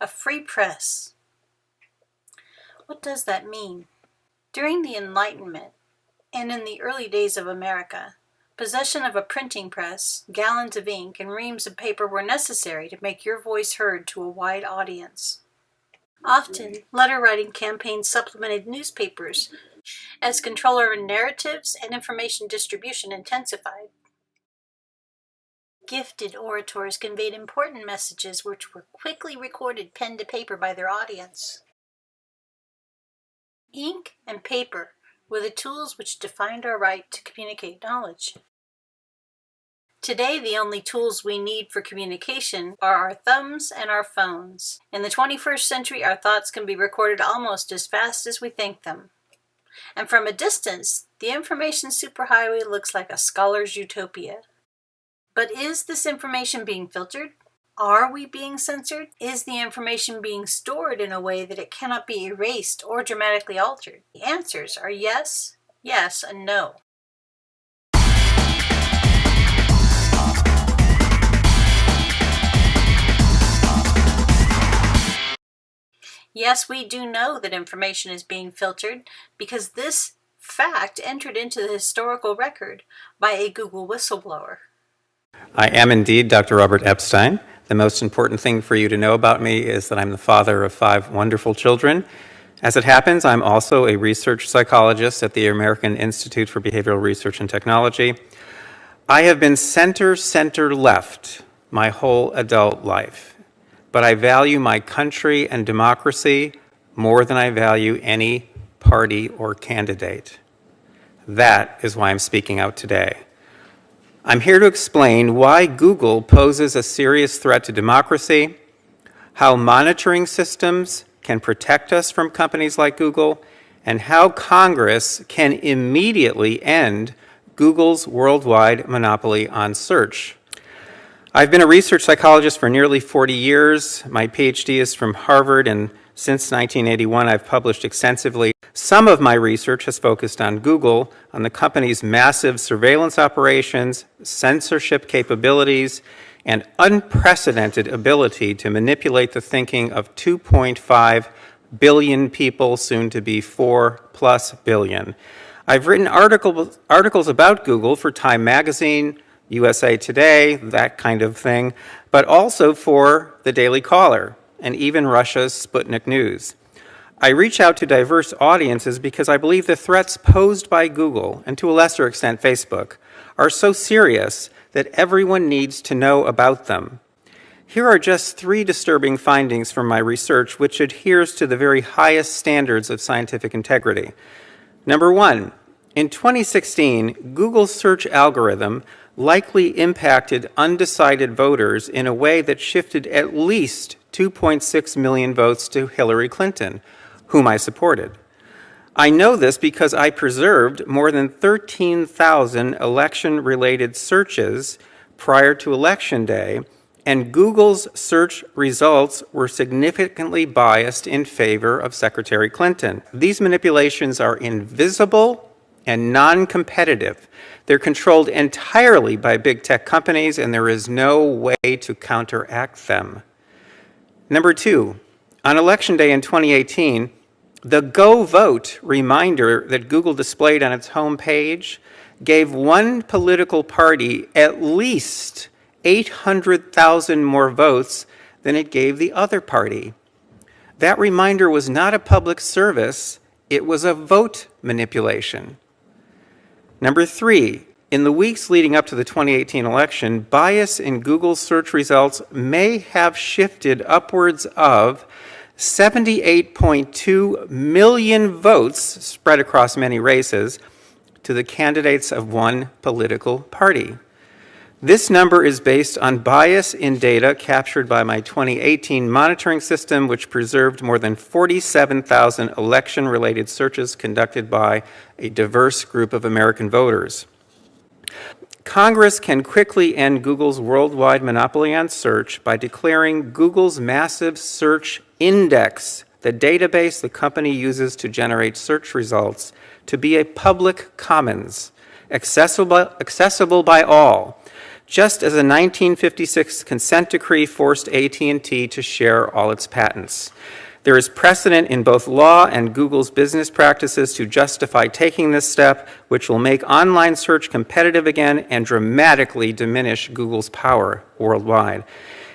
A free press. What does that mean? During the Enlightenment, and in the early days of America, possession of a printing press, gallons of ink, and reams of paper were necessary to make your voice heard to a wide audience. Often, letter-writing campaigns supplemented newspapers as control over narratives and information distribution intensified. Gifted orators conveyed important messages which were quickly recorded pen to paper by their audience. Ink and paper were the tools which defined our right to communicate knowledge. Today, the only tools we need for communication are our thumbs and our phones. In the 21st century, our thoughts can be recorded almost as fast as we think them. And from a distance, the information superhighway looks like a scholar's utopia. But is this information being filtered? Are we being censored? Is the information being stored in a way that it cannot be erased or dramatically altered? The answers are yes, yes, and no. Yes, we do know that information is being filtered because this fact entered into the historical record by a Google whistleblower. I am indeed Dr. Robert Epstein. The most important thing for you to know about me is that I'm the father of 5 wonderful children. As it happens, I'm also a research psychologist at the American Institute for Behavioral Research and Technology. I have been center-left my whole adult life, but I value my country and democracy more than I value any party or candidate. That is why I'm speaking out today. I'm here to explain why Google poses a serious threat to democracy, how monitoring systems can protect us from companies like Google, and how Congress can immediately end Google's worldwide monopoly on search. I've been a research psychologist for nearly 40 years. My PhD is from Harvard, and since 1981, I've published extensively. Some of my research has focused on Google, on the company's massive surveillance operations, censorship capabilities, and unprecedented ability to manipulate the thinking of 2.5 billion people, soon to be 4+ billion. I've written articles about Google for Time Magazine, USA Today, that kind of thing, but also for the Daily Caller and even Russia's Sputnik News. I reach out to diverse audiences because I believe the threats posed by Google, and to a lesser extent Facebook, are so serious that everyone needs to know about them. Here are just 3 disturbing findings from my research which adheres to the very highest standards of scientific integrity. Number 1, in 2016, Google's search algorithm likely impacted undecided voters in a way that shifted at least 2.6 million votes to Hillary Clinton, whom I supported. I know this because I preserved more than 13,000 election-related searches prior to Election Day, and Google's search results were significantly biased in favor of Secretary Clinton. These manipulations are invisible and non-competitive. They're controlled entirely by big tech companies, and there is no way to counteract them. Number 2, on Election Day in 2018, the Go Vote reminder that Google displayed on its home page gave one political party at least 800,000 more votes than it gave the other party. That reminder was not a public service, it was a vote manipulation. Number 3, in the weeks leading up to the 2018 election, bias in Google's search results may have shifted upwards of 78.2 million votes spread across many races to the candidates of one political party. This number is based on bias in data captured by my 2018 monitoring system, which preserved more than 47,000 election-related searches conducted by a diverse group of American voters. Congress can quickly end Google's worldwide monopoly on search by declaring Google's massive search index, the database the company uses to generate search results, to be a public commons, accessible by all. just as a 1956 consent decree forced AT&T to share all its patents. There is precedent in both law and Google's business practices to justify taking this step, which will make online search competitive again and dramatically diminish Google's power worldwide.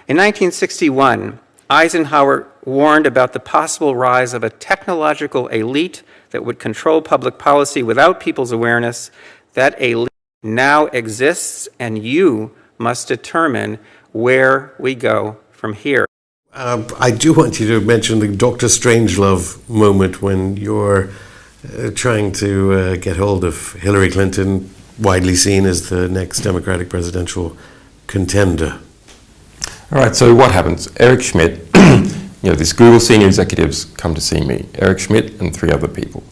In 1961, Eisenhower warned about the possible rise of a technological elite that would control public policy without people's awareness. That elite now exists, and you must determine where we go from here. I do want you to mention the Dr. Strangelove moment when you're trying to get hold of Hillary Clinton, widely seen as the next Democratic presidential contender. All right, so what happens? Eric Schmidt, these Google senior executives come to see me, Eric Schmidt and 3 other people.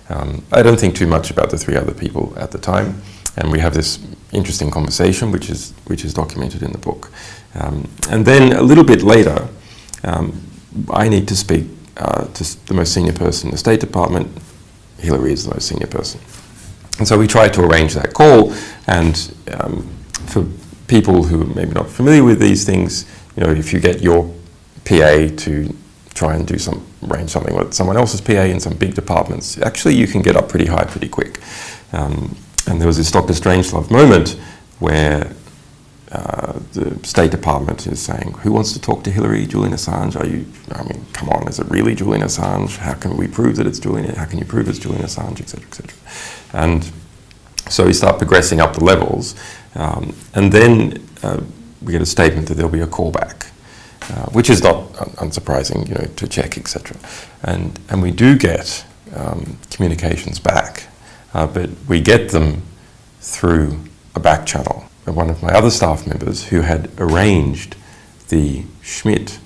I don't think too much about the 3 other people at the time, and we have this interesting conversation, which is documented in the book. And then a little bit later, I need to speak to the most senior person in the State Department. Hillary is the most senior person. And so we tried to arrange that call, and for people who are maybe not familiar with these things, if you get your PA to try and arrange something with someone else's PA in some big departments, actually you can get up pretty high pretty quick. And there was this Dr. Strangelove moment where the State Department is saying, who wants to talk to Hillary, Julian Assange? Come on, is it really Julian Assange? How can we prove that it's Julian? How can you prove it's Julian Assange, et cetera, et cetera? And so we start progressing up the levels, and then we get a statement that there'll be a callback, which is not unsurprising, to check, et cetera. And we do get communications back, but we get them through a back channel. One of my other staff members who had arranged the Schmidt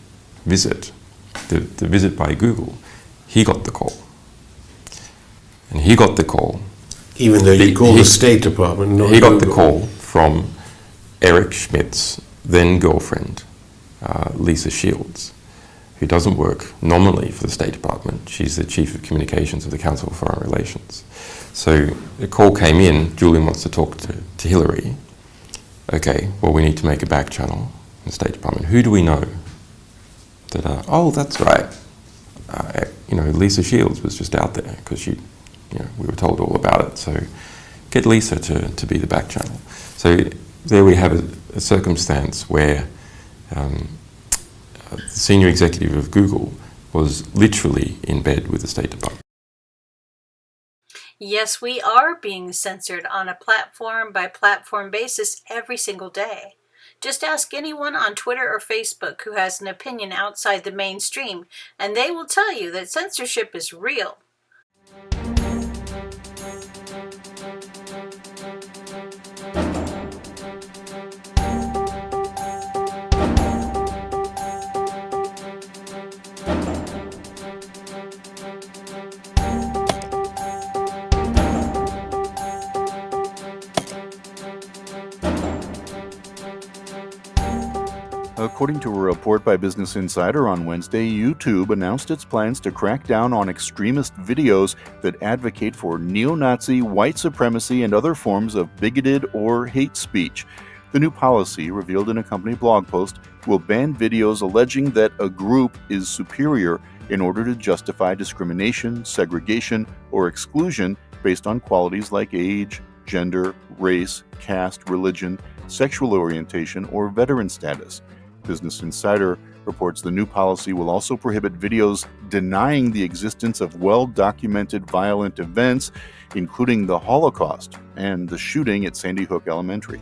visit, the visit by Google, he got the call. And he got the call. Even though you called the State Department, not He got Google. the call from Eric Schmidt's then girlfriend, Lisa Shields, who doesn't work nominally for the State Department. She's the Chief of Communications of the Council for Foreign Relations. So the call came in, Julian wants to talk to Hillary. Okay, well, we need to make a back channel in the State Department. Who do we know that, oh, that's right. Lisa Shields was just out there because we were told all about it. So get Lisa to be the back channel. So there we have a circumstance where the senior executive of Google was literally in bed with the State Department. Yes, we are being censored on a platform-by-platform basis every single day. Just ask anyone on Twitter or Facebook who has an opinion outside the mainstream, and they will tell you that censorship is real. According to a report by Business Insider on Wednesday, YouTube announced its plans to crack down on extremist videos that advocate for neo-Nazi, white supremacy, and other forms of bigoted or hate speech. The new policy, revealed in a company blog post, will ban videos alleging that a group is superior in order to justify discrimination, segregation, or exclusion based on qualities like age, gender, race, caste, religion, sexual orientation, or veteran status. Business Insider reports the new policy will also prohibit videos denying the existence of well-documented violent events, including the Holocaust and the shooting at Sandy Hook Elementary.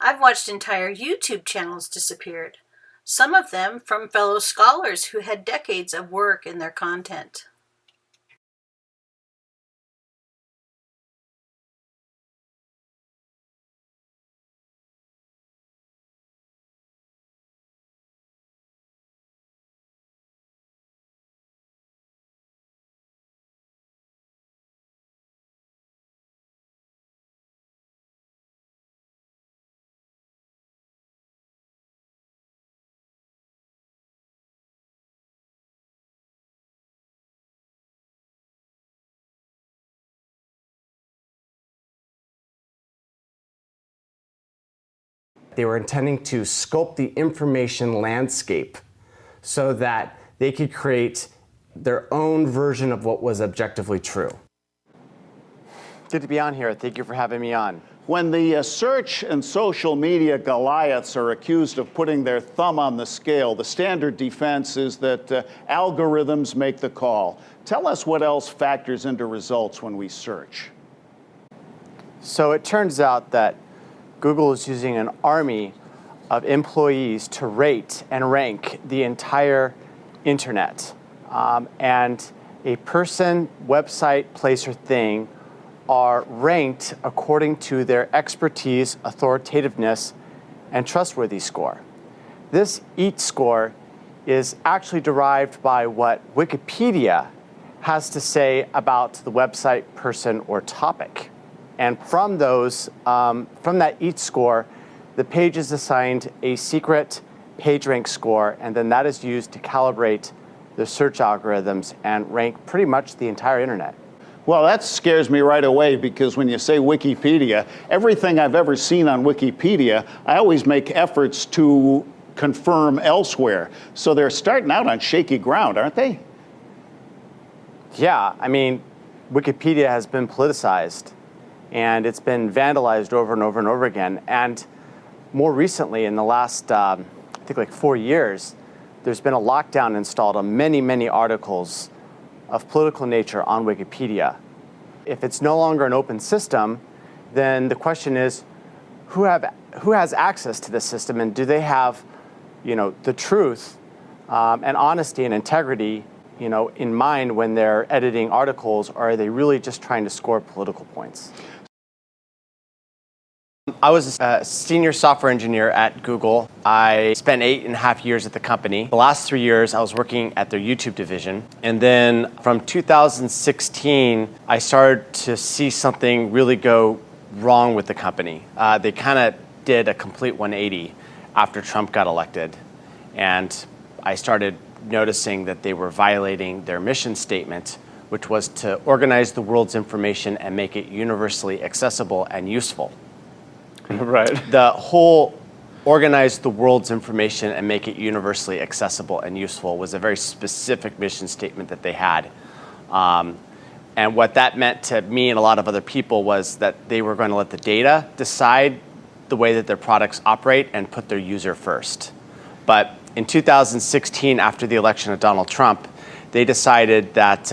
I've watched entire YouTube channels disappeared, some of them from fellow scholars who had decades of work in their content. They were intending to sculpt the information landscape so that they could create their own version of what was objectively true. Good to be on here. Thank you for having me on. When the search and social media Goliaths are accused of putting their thumb on the scale, the standard defense is that algorithms make the call. Tell us what else factors into results when we search. So it turns out that Google is using an army of employees to rate and rank the entire internet. And a person, website, place, or thing are ranked according to their expertise, authoritativeness, and trustworthy score. This EAT score is actually derived by what Wikipedia has to say about the website, person, or topic. And from those, from that EAT score, the page is assigned a secret PageRank score, and then that is used to calibrate the search algorithms and rank pretty much the entire internet. Well, that scares me right away, because when you say Wikipedia, everything I've ever seen on Wikipedia, I always make efforts to confirm elsewhere. So they're starting out on shaky ground, aren't they? Yeah, I mean, Wikipedia has been politicized, and it's been vandalized over and over and over again. And more recently, in the last, I think like 4 years, there's been a lockdown installed on many, many articles of political nature on Wikipedia. If it's no longer an open system, then the question is, who has access to this system, and do they have, the truth and honesty and integrity, in mind when they're editing articles, or are they really just trying to score political points? I was a senior software engineer at Google. I spent 8.5 years at the company. The last 3 years, I was working at their YouTube division. And then from 2016, I started to see something really go wrong with the company. They kind of did a complete 180 after Trump got elected. And I started noticing that they were violating their mission statement, which was to organize the world's information and make it universally accessible and useful. Right. The whole organize the world's information and make it universally accessible and useful was a very specific mission statement that they had. And what that meant to me and a lot of other people was that they were going to let the data decide the way that their products operate and put their user first. But in 2016, after the election of Donald Trump, they decided that,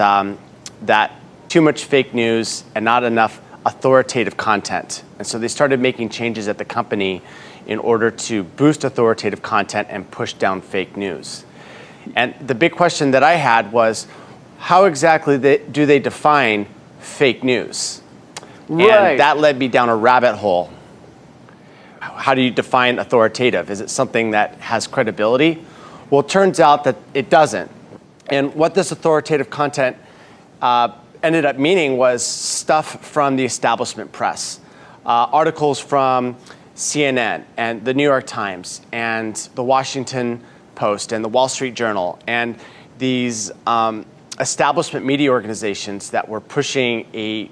that too much fake news and not enough authoritative content. And so they started making changes at the company in order to boost authoritative content and push down fake news. And the big question that I had was, how exactly do they define fake news? Right. And that led me down a rabbit hole. How do you define authoritative? Is it something that has credibility? Well, it turns out that it doesn't. And what this authoritative content ended up meaning was stuff from the establishment press, articles from CNN and the New York Times and the Washington Post and the Wall Street Journal, and these establishment media organizations that were pushing a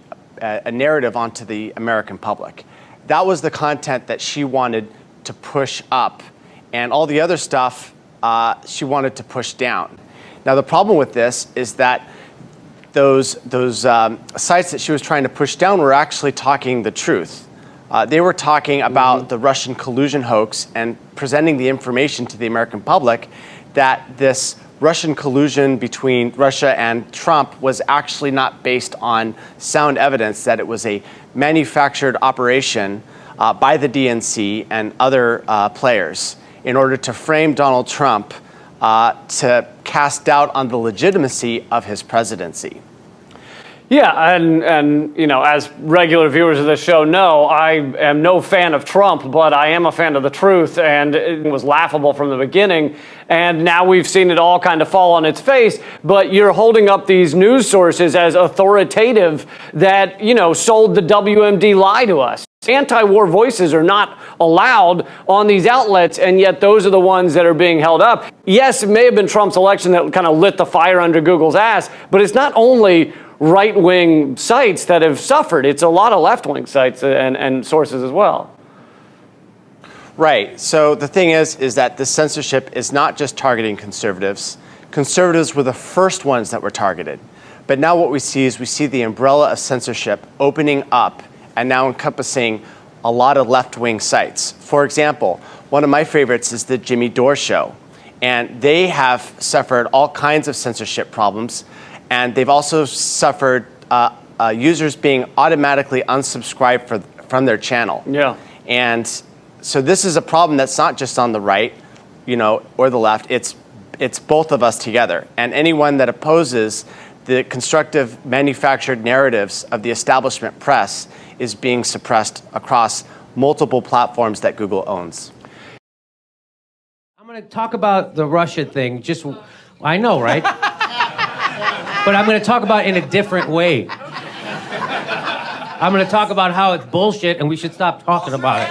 narrative onto the American public. That was the content that she wanted to push up, and all the other stuff she wanted to push down. Now, the problem with this is that those sites that she was trying to push down were actually talking the truth. They were talking about the Russian collusion hoax and presenting the information to the American public that this Russian collusion between Russia and Trump was actually not based on sound evidence, that it was a manufactured operation by the DNC and other players in order to frame Donald Trump to cast doubt on the legitimacy of his presidency. Yeah, and as regular viewers of this show know, I am no fan of Trump, but I am a fan of the truth, and it was laughable from the beginning, and now we've seen it all kind of fall on its face, but you're holding up these news sources as authoritative that, sold the WMD lie to us. Anti-war voices are not allowed on these outlets, and yet those are the ones that are being held up. Yes, it may have been Trump's election that kind of lit the fire under Google's ass, but it's not only right-wing sites that have suffered. It's a lot of left-wing sites and sources as well. Right. So the thing is that the censorship is not just targeting conservatives. Conservatives were the first ones that were targeted. But now what we see is the umbrella of censorship opening up and now encompassing a lot of left-wing sites. For example, one of my favorites is the Jimmy Dore Show. And they have suffered all kinds of censorship problems. And they've also suffered users being automatically unsubscribed from their channel. Yeah. And so this is a problem that's not just on the right, or the left. It's both of us together. And anyone that opposes the constructive manufactured narratives of the establishment press is being suppressed across multiple platforms that Google owns. I'm going to talk about the Russia thing. I know, right? But I'm going to talk about it in a different way. I'm going to talk about how it's bullshit and we should stop talking about it.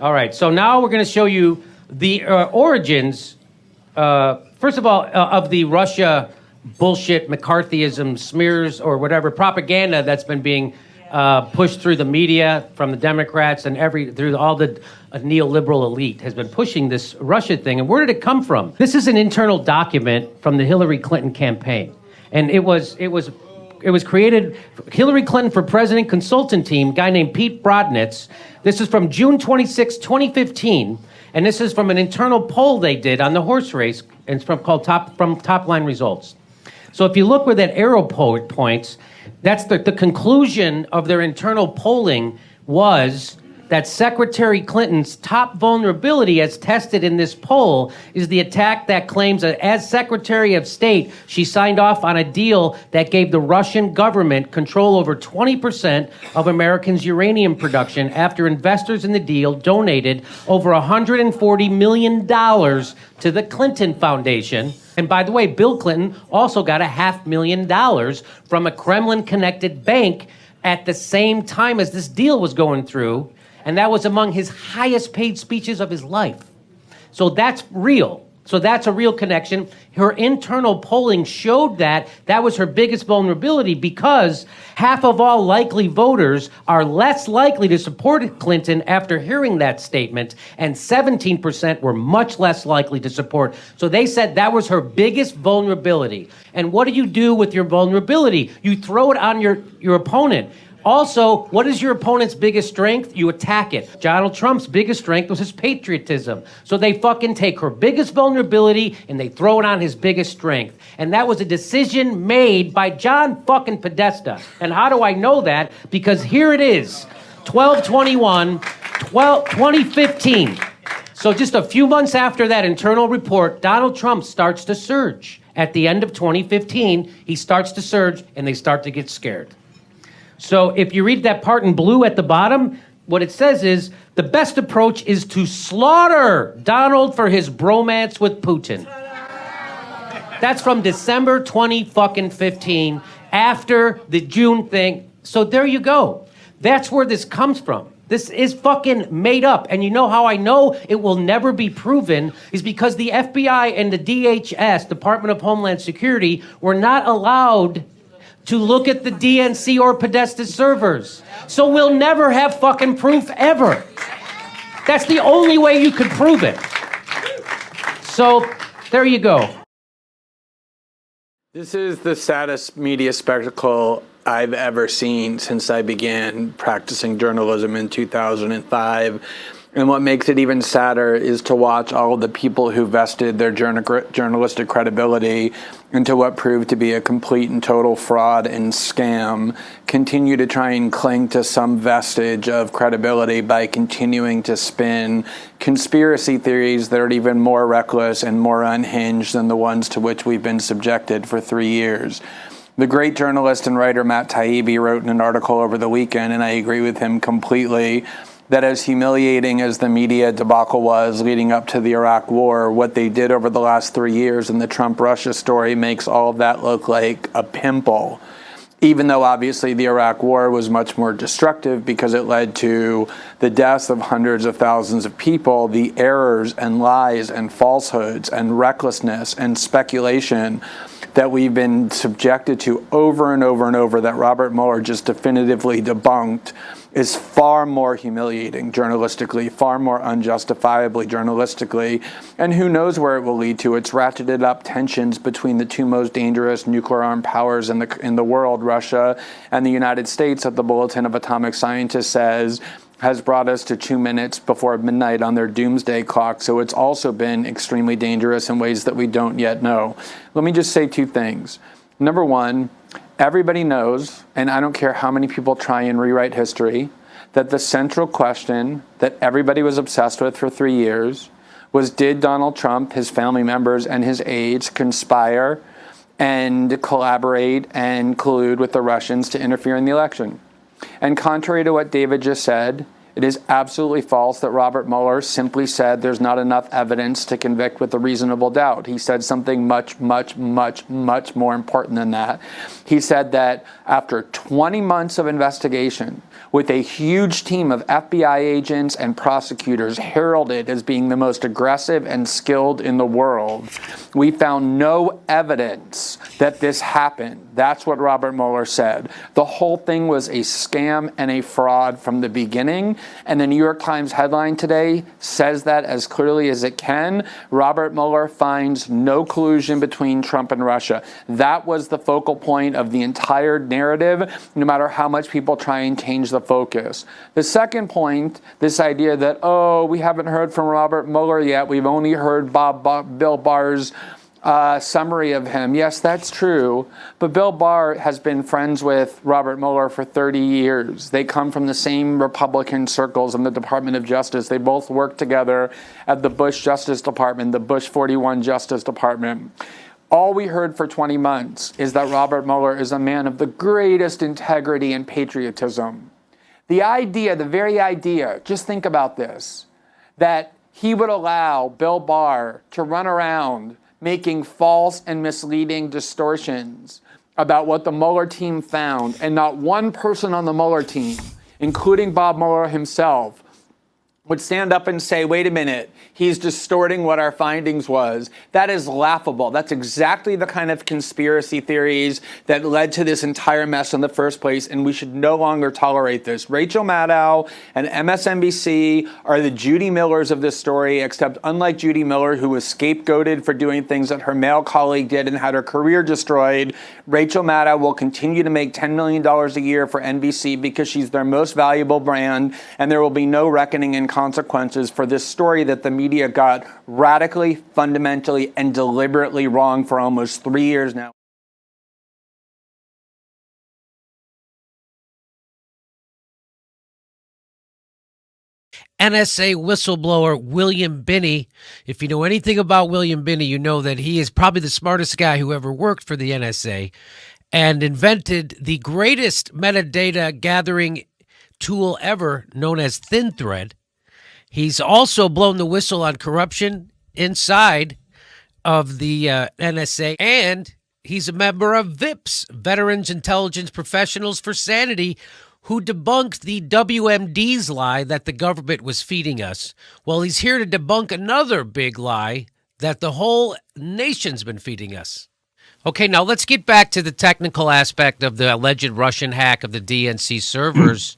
All right, so now we're going to show you the origins, first of all, of the Russia bullshit McCarthyism smears or whatever propaganda that's been being pushed through the media from the Democrats and through all the neoliberal elite has been pushing this Russia thing. And where did it come from? This is an internal document from the Hillary Clinton campaign, and it was created, Hillary Clinton for President consultant team, guy named Pete Brodnitz. This is from June 26, 2015, and this is from an internal poll they did on the horse race, and it's called Top Line Results. So if you look where that arrow points, that's the conclusion of their internal polling was that Secretary Clinton's top vulnerability as tested in this poll is the attack that claims that as Secretary of State, she signed off on a deal that gave the Russian government control over 20% of Americans' uranium production after investors in the deal donated over $140 million to the Clinton Foundation. And by the way, Bill Clinton also got $500,000 from a Kremlin-connected bank at the same time as this deal was going through. And that was among his highest paid speeches of his life. So that's real. So that's a real connection. Her internal polling showed that was her biggest vulnerability because half of all likely voters are less likely to support Clinton after hearing that statement, and 17% were much less likely to support. So they said that was her biggest vulnerability. And what do you do with your vulnerability? You throw it on your opponent. Also, what is your opponent's biggest strength? You attack it. Donald Trump's biggest strength was his patriotism. So they fucking take her biggest vulnerability and they throw it on his biggest strength. And that was a decision made by John fucking Podesta. And how do I know that? Because here it is, 2015. So just a few months after that internal report, Donald Trump starts to surge. At the end of 2015, he starts to surge and they start to get scared. So if you read that part in blue at the bottom, what it says is, the best approach is to slaughter Donald for his bromance with Putin. That's from December 2015, after the June thing. So there you go. That's where this comes from. This is fucking made up. And you know how I know it will never be proven is because the FBI and the DHS, Department of Homeland Security, were not allowed to look at the DNC or Podesta servers. So we'll never have fucking proof ever. That's the only way you could prove it. So there you go. This is the saddest media spectacle I've ever seen since I began practicing journalism in 2005. And what makes it even sadder is to watch all of the people who vested their journalistic credibility into what proved to be a complete and total fraud and scam continue to try and cling to some vestige of credibility by continuing to spin conspiracy theories that are even more reckless and more unhinged than the ones to which we've been subjected for 3 years. The great journalist and writer Matt Taibbi wrote in an article over the weekend, and I agree with him completely, that as humiliating as the media debacle was leading up to the Iraq War, what they did over the last 3 years in the Trump-Russia story makes all of that look like a pimple. even though obviously the Iraq War was much more destructive because it led to the deaths of hundreds of thousands of people, the errors and lies and falsehoods and recklessness and speculation that we've been subjected to over and over and over that Robert Mueller just definitively debunked is far more humiliating journalistically, far more unjustifiably journalistically, and who knows where it will lead to. It's ratcheted up tensions between the two most dangerous nuclear armed powers in the world, Russia and the United States, that the Bulletin of Atomic Scientists says has brought us to 2 minutes before midnight on their doomsday clock. So it's also been extremely dangerous in ways that we don't yet know. Let me just say two things. Number one, everybody knows, and I don't care how many people try and rewrite history, that the central question that everybody was obsessed with for 3 years was, did Donald Trump, his family members, and his aides conspire and collaborate and collude with the Russians to interfere in the election? And contrary to what David just said, it is absolutely false that Robert Mueller simply said there's not enough evidence to convict with a reasonable doubt. He said something much, much, much, much more important than that. He said that after 20 months of investigation, with a huge team of FBI agents and prosecutors heralded as being the most aggressive and skilled in the world, we found no evidence that this happened. That's what Robert Mueller said. The whole thing was a scam and a fraud from the beginning, and the New York Times headline today says that as clearly as it can. Robert Mueller finds no collusion between Trump and Russia. That was the focal point of the entire narrative, no matter how much people try and change the focus. The second point, this idea that, oh, we haven't heard from Robert Mueller yet, we've only heard Bill Barr's summary of him. Yes, that's true. But Bill Barr has been friends with Robert Mueller for 30 years. They come from the same Republican circles in the Department of Justice. They both work together at the Bush Justice Department, the Bush 41 Justice Department. All we heard for 20 months is that Robert Mueller is a man of the greatest integrity and patriotism. The idea, the very idea, just think about this, that he would allow Bill Barr to run around making false and misleading distortions about what the Mueller team found, and not one person on the Mueller team, including Bob Mueller himself, would stand up and say, wait a minute, he's distorting what our findings was. That is laughable. That's exactly the kind of conspiracy theories that led to this entire mess in the first place, and we should no longer tolerate this. Rachel Maddow and MSNBC are the Judy Millers of this story, except unlike Judy Miller, who was scapegoated for doing things that her male colleague did and had her career destroyed, Rachel Maddow will continue to make $10 million a year for NBC because she's their most valuable brand, and there will be no reckoning in consequences for this story that the media got radically, fundamentally, and deliberately wrong for almost 3 years now. NSA whistleblower William Binney. If you know anything about William Binney, you know that he is probably the smartest guy who ever worked for the NSA and invented the greatest metadata gathering tool ever, known as ThinThread. He's also blown the whistle on corruption inside of the NSA, and he's a member of VIPS, Veterans Intelligence Professionals for Sanity, who debunked the WMD's lie that the government was feeding us. Well, he's here to debunk another big lie that the whole nation's been feeding us. Okay, now let's get back to the technical aspect of the alleged Russian hack of the DNC servers.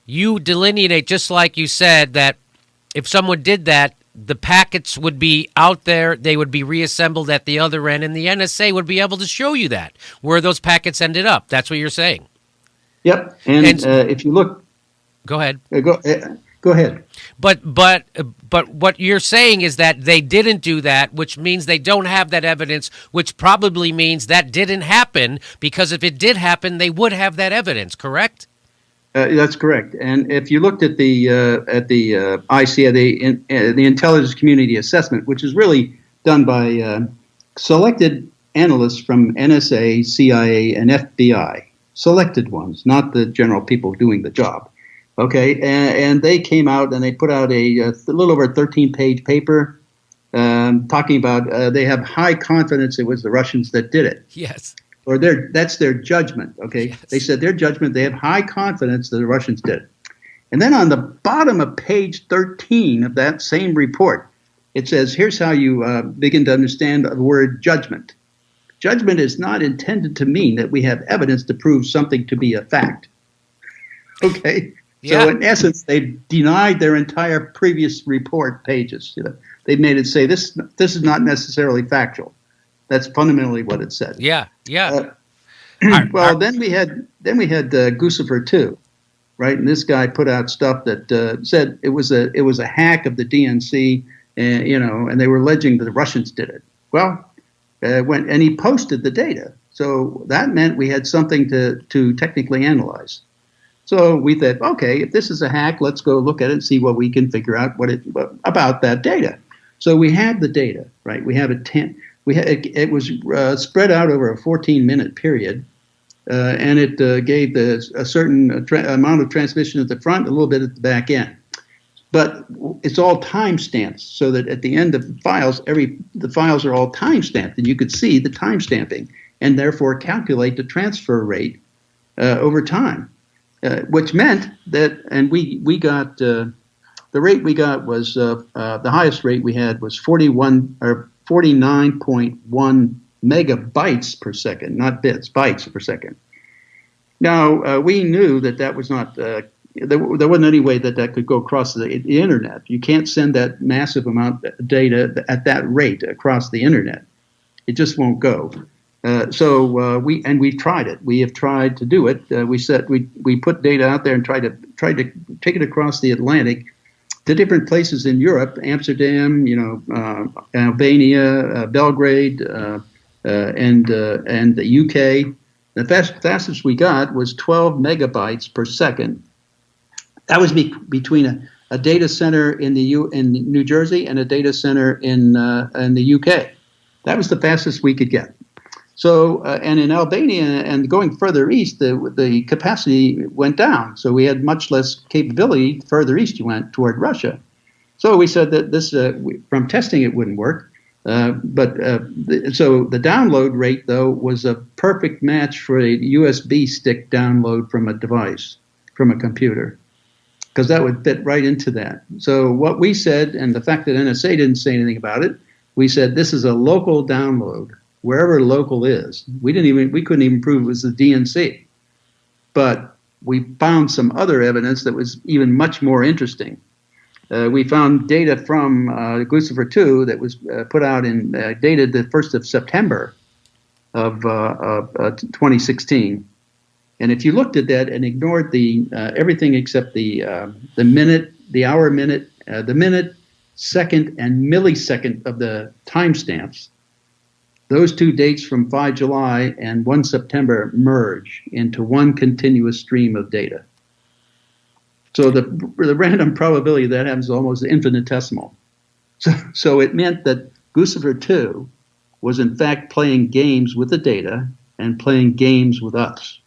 You delineate, just like you said, that if someone did that, the packets would be out there, they would be reassembled at the other end, and the NSA would be able to show you that, where those packets ended up. That's what you're saying. Yep, and if you look... Go ahead. Go ahead. But what you're saying is that they didn't do that, which means they don't have that evidence, which probably means that didn't happen, because if it did happen, they would have that evidence, correct? That's correct. And if you looked at the ICA, the Intelligence Community Assessment, which is really done by selected analysts from NSA, CIA, and FBI, selected ones, not the general people doing the job. Okay, and they came out and they put out a little over 13-page paper talking about they have high confidence it was the Russians that did it. Yes. or that's their judgment. Okay, Yes. they said their judgment. They have high confidence that the Russians did it. And then on the bottom of page 13 of that same report, it says, here's how you begin to understand the word judgment. Judgment is not intended to mean that we have evidence to prove something to be a fact. Okay? Yeah. So in essence, they've denied their entire previous report pages. They've made it say this is not necessarily factual. That's fundamentally what it said. Yeah. Well, then we had Guccifer 2, right? And this guy put out stuff that said it was a hack of the DNC, and they were alleging that the Russians did it. Well, and he posted the data, so that meant we had something to technically analyze. So we thought, okay, if this is a hack, let's go look at it and see what we can figure out about that data. So we have the data, right? We have it was spread out over a 14-minute period, and it gave a certain amount of transmission at the front, a little bit at the back end. But it's all timestamped, so that at the end of the files, the files are all timestamped, and you could see the timestamping, and therefore calculate the transfer rate over time, which meant that, and we got the rate we got was the highest rate we had was 49.1 megabytes per second, not bits, bytes per second. Now we knew that was not. There wasn't any way that could go across the internet. You can't send that massive amount of data at that rate across the internet. It just won't go. So we've tried it. We have tried to do it. We put data out there and tried to take it across the Atlantic to different places in Europe, Amsterdam, Albania, Belgrade, and the UK. The fastest we got was 12 megabytes per second. That was between a data center in New Jersey and a data center in the UK. That was the fastest we could get. So, and in Albania and going further east, the capacity went down. So we had much less capability further east you went toward Russia. So we said that this, from testing, it wouldn't work. So the download rate, though, was a perfect match for a USB stick download from a device, from a computer, because that would fit right into that. So what we said, and the fact that NSA didn't say anything about it, we said this is a local download, wherever local is. We couldn't even prove it was the DNC, but we found some other evidence that was even much more interesting. We found data from Guccifer 2 that was put out dated the 1st of September of 2016. And if you looked at that and ignored everything except the minute, the hour, minute, the minute, second, and millisecond of the timestamps, those two dates from 5 July and 1 September merge into one continuous stream of data. So the random probability of that happens is almost infinitesimal. So it meant that Guccifer 2 was in fact playing games with the data and playing games with us.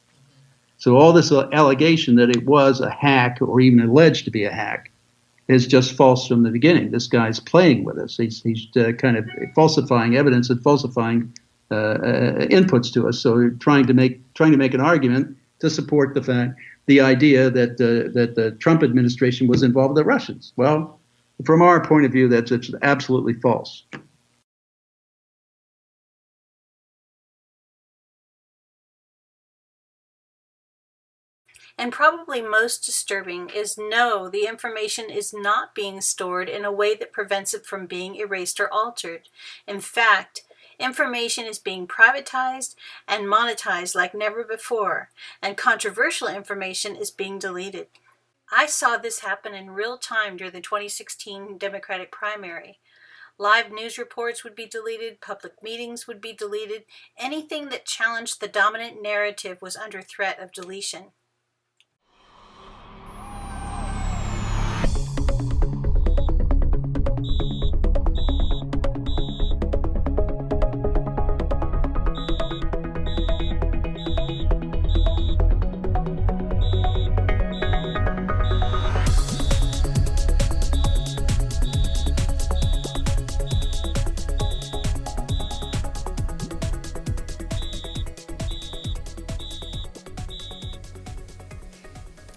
So all this allegation that it was a hack or even alleged to be a hack is just false from the beginning. This guy's playing with us. He's kind of falsifying evidence and falsifying inputs to us. So trying to make an argument to support the idea that the Trump administration was involved with the Russians. Well, from our point of view, it's absolutely false. And probably most disturbing is no, the information is not being stored in a way that prevents it from being erased or altered. In fact, information is being privatized and monetized like never before, and controversial information is being deleted. I saw this happen in real time during the 2016 Democratic primary. Live news reports would be deleted, public meetings would be deleted, anything that challenged the dominant narrative was under threat of deletion.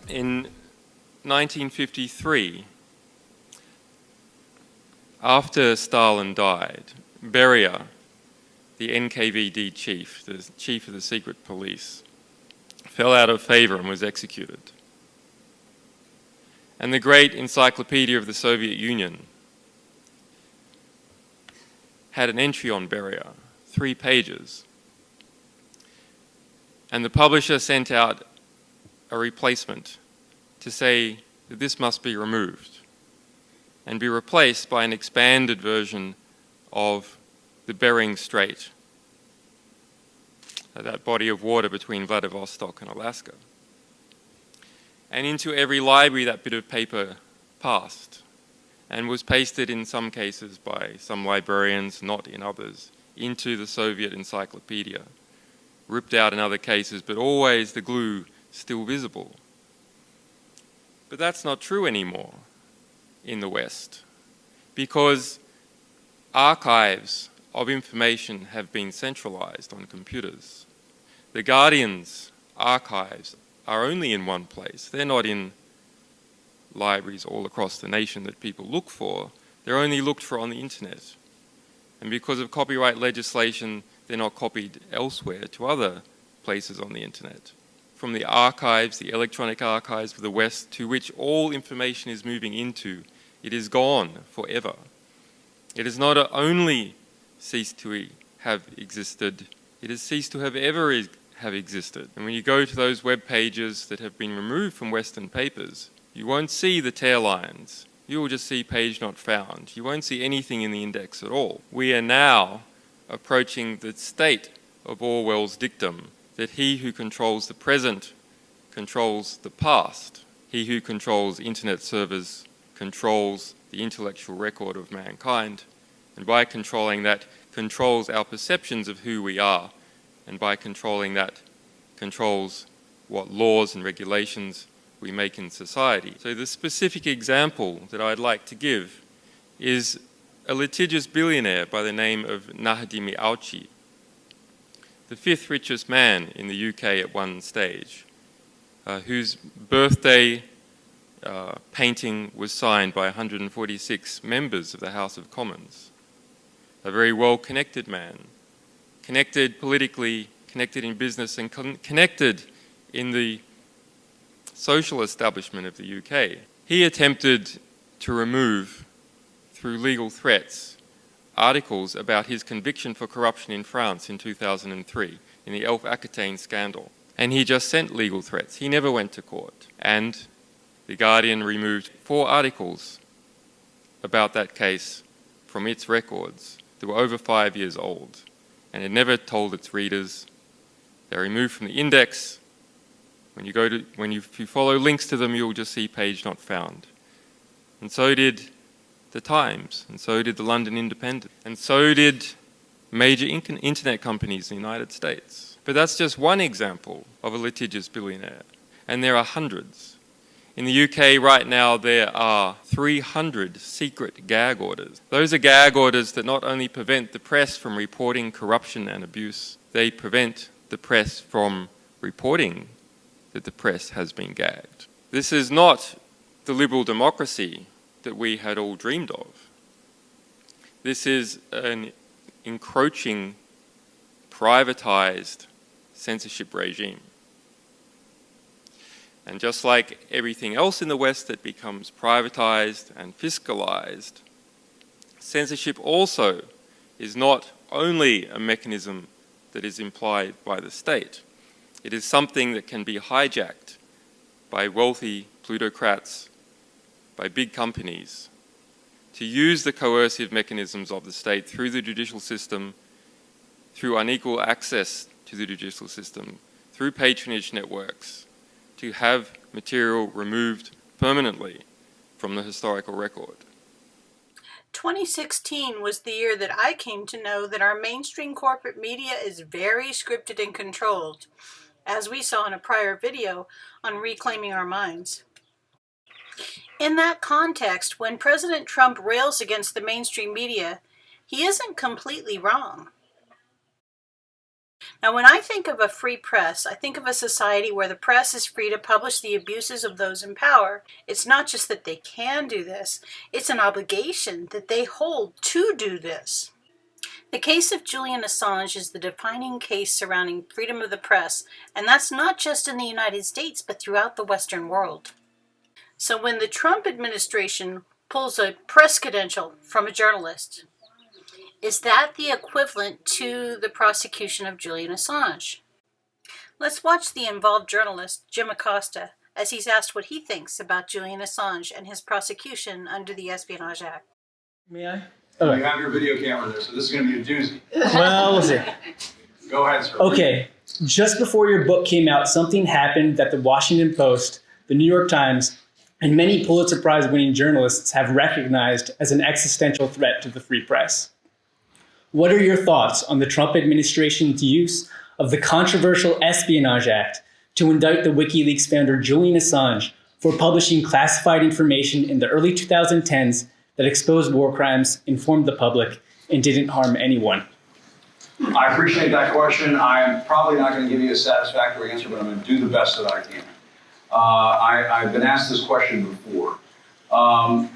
In 1953, after Stalin died, Beria, the NKVD chief, the chief of the secret police, fell out of favor and was executed. And the great Encyclopedia of the Soviet Union had an entry on Beria, 3 pages. And the publisher sent out a replacement to say that this must be removed and be replaced by an expanded version of the Bering Strait, that body of water between Vladivostok and Alaska. And into every library that bit of paper passed and was pasted in some cases by some librarians, not in others, into the Soviet encyclopedia, ripped out in other cases, but always the glue still visible. But that's not true anymore in the West, because archives of information have been centralized on computers. The Guardian's archives are only in one place. They're not in libraries all across the nation that people look for. They're only looked for on the internet. And because of copyright legislation, they're not copied elsewhere to other places on the internet. From the archives, the electronic archives of the West, to which all information is moving into, it is gone forever. It has not only ceased to have existed, it has ceased to have ever have existed. And when you go to those web pages that have been removed from Western papers, you won't see the tail lines. You will just see page not found. You won't see anything in the index at all. We are now approaching the state of Orwell's dictum that he who controls the present controls the past. He who controls internet servers controls the intellectual record of mankind, and by controlling that, controls our perceptions of who we are, and by controlling that, controls what laws and regulations we make in society. So the specific example that I'd like to give is a litigious billionaire by the name of Nahdimi Auchi, the 5th richest man in the UK at one stage, whose birthday painting was signed by 146 members of the House of Commons. A very well-connected man, connected politically, connected in business, and connected in the social establishment of the UK. He attempted to remove, through legal threats, articles about his conviction for corruption in France in 2003 in the Elf Aquitaine scandal. And he just sent legal threats. He never went to court. And The Guardian removed 4 articles about that case from its records that were over 5 years old and had never told its readers. They're removed from the index. When you follow links to them, you'll just see page not found. And so did the Times, and so did the London Independent, and so did major internet companies in the United States. But that's just one example of a litigious billionaire, and there are hundreds. In the UK right now, there are 300 secret gag orders. Those are gag orders that not only prevent the press from reporting corruption and abuse, they prevent the press from reporting that the press has been gagged. This is not the liberal democracy that we had all dreamed of. This is an encroaching, privatized censorship regime. And just like everything else in the West that becomes privatized and fiscalized, censorship also is not only a mechanism that is implied by the state. It is something that can be hijacked by wealthy plutocrats, by big companies, to use the coercive mechanisms of the state through the judicial system, through unequal access to the judicial system, through patronage networks, to have material removed permanently from the historical record. 2016 was the year that I came to know that our mainstream corporate media is very scripted and controlled, as we saw in a prior video on Reclaiming Our Minds. In that context, when President Trump rails against the mainstream media, he isn't completely wrong. Now, when I think of a free press, I think of a society where the press is free to publish the abuses of those in power. It's not just that they can do this, it's an obligation that they hold to do this. The case of Julian Assange is the defining case surrounding freedom of the press, and that's not just in the United States, but throughout the Western world. So when the Trump administration pulls a press credential from a journalist, is that the equivalent to the prosecution of Julian Assange? Let's watch the involved journalist, Jim Acosta, as he's asked what he thinks about Julian Assange and his prosecution under the Espionage Act. May I? Oh, you have your video camera there, so this is going to be a doozy. Well, we'll see. Go ahead, sir. Okay. Just before your book came out, something happened that the Washington Post, the New York Times, and many Pulitzer Prize-winning journalists have recognized as an existential threat to the free press. What are your thoughts on the Trump administration's use of the controversial Espionage Act to indict the WikiLeaks founder Julian Assange for publishing classified information in the early 2010s that exposed war crimes, informed the public, and didn't harm anyone? I appreciate that question. I'm probably not going to give you a satisfactory answer, but I'm going to do the best that I can. I've been asked this question before. I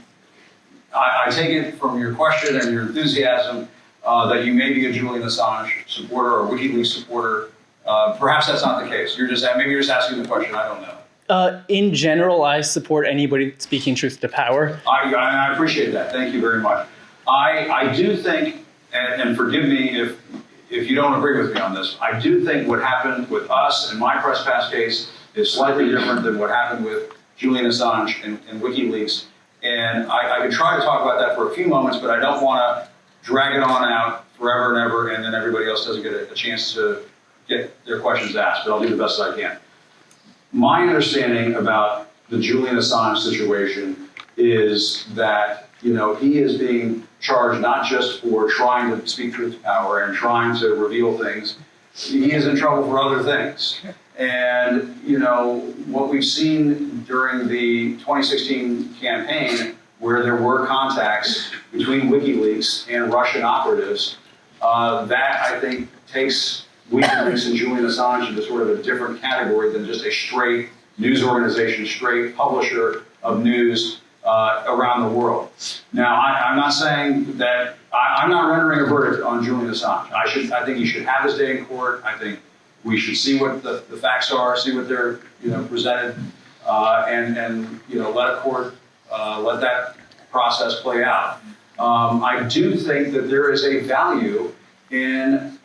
take it from your question and your enthusiasm that you may be a Julian Assange supporter or WikiLeaks supporter. Perhaps that's not the case. Maybe you're just asking the question. I don't know. In general, I support anybody speaking truth to power. I appreciate that. Thank you very much. I do think, and forgive me if you don't agree with me on this, I do think what happened with us and my press pass case is slightly different than what happened with Julian Assange and WikiLeaks. And I could try to talk about that for a few moments, but I don't want to drag it on out forever and ever, and then everybody else doesn't get a chance to get their questions asked, but I'll do the best I can. My understanding about the Julian Assange situation is that, he is being charged not just for trying to speak truth to power and trying to reveal things, he is in trouble for other things. And, what we've seen during the 2016 campaign, where there were contacts between WikiLeaks and Russian operatives, that I think takes WikiLeaks and Julian Assange into sort of a different category than just a straight news organization, straight publisher of news around the world. Now, I'm not saying that, I'm not rendering a verdict on Julian Assange. I think he should have his day in court. I think we should see what the facts are, see what they're presented, and let a court let that process play out. I do think that there is a value in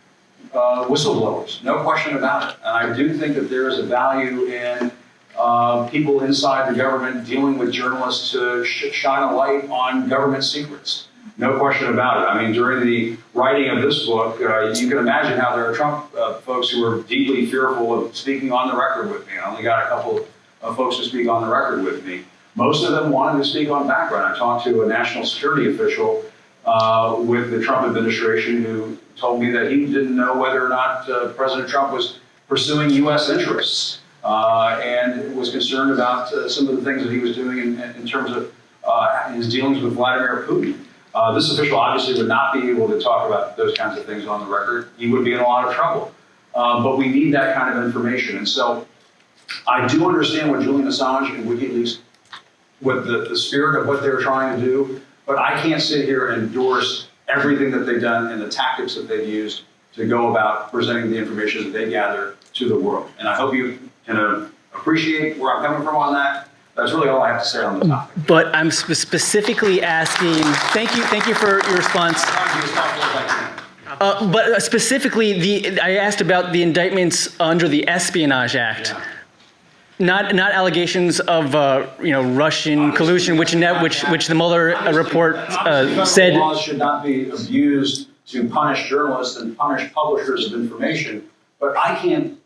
whistleblowers, no question about it. And I do think that there is a value in people inside the government dealing with journalists to shine a light on government secrets. No question about it. I mean, during the writing of this book, you can imagine how there are Trump folks who are deeply fearful of speaking on the record with me. I only got a couple of folks to speak on the record with me. Most of them wanted to speak on background. I talked to a national security official with the Trump administration who told me that he didn't know whether or not President Trump was pursuing U.S. interests and was concerned about some of the things that he was doing in terms of his dealings with Vladimir Putin. This official obviously would not be able to talk about those kinds of things on the record. He would be in a lot of trouble. But we need that kind of information. And so I do understand what Julian Assange and WikiLeaks, what the spirit of what they're trying to do, but I can't sit here and endorse everything that they've done and the tactics that they've used to go about presenting the information that they gather to the world. And I hope you can appreciate where I'm coming from on that. That's really all I have to say on the topic. But I'm specifically asking, thank you for your response. But specifically, I asked about the indictments under the Espionage Act. Yeah. Not allegations of Russian collusion, which the Mueller report said laws should not be abused to punish journalists and punish publishers of information. But I can't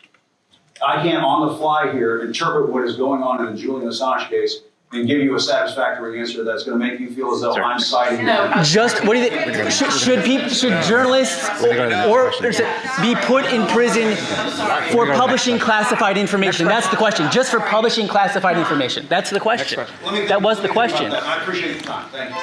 on the fly here interpret what is going on in the Julian Assange case and give you a satisfactory answer that's going to make you feel as though I'm citing them. Just what do you think? Should journalists or be put in prison for publishing classified information? That's the question. Just for publishing classified information. That's the question. That was the question. I appreciate the time. Thank you.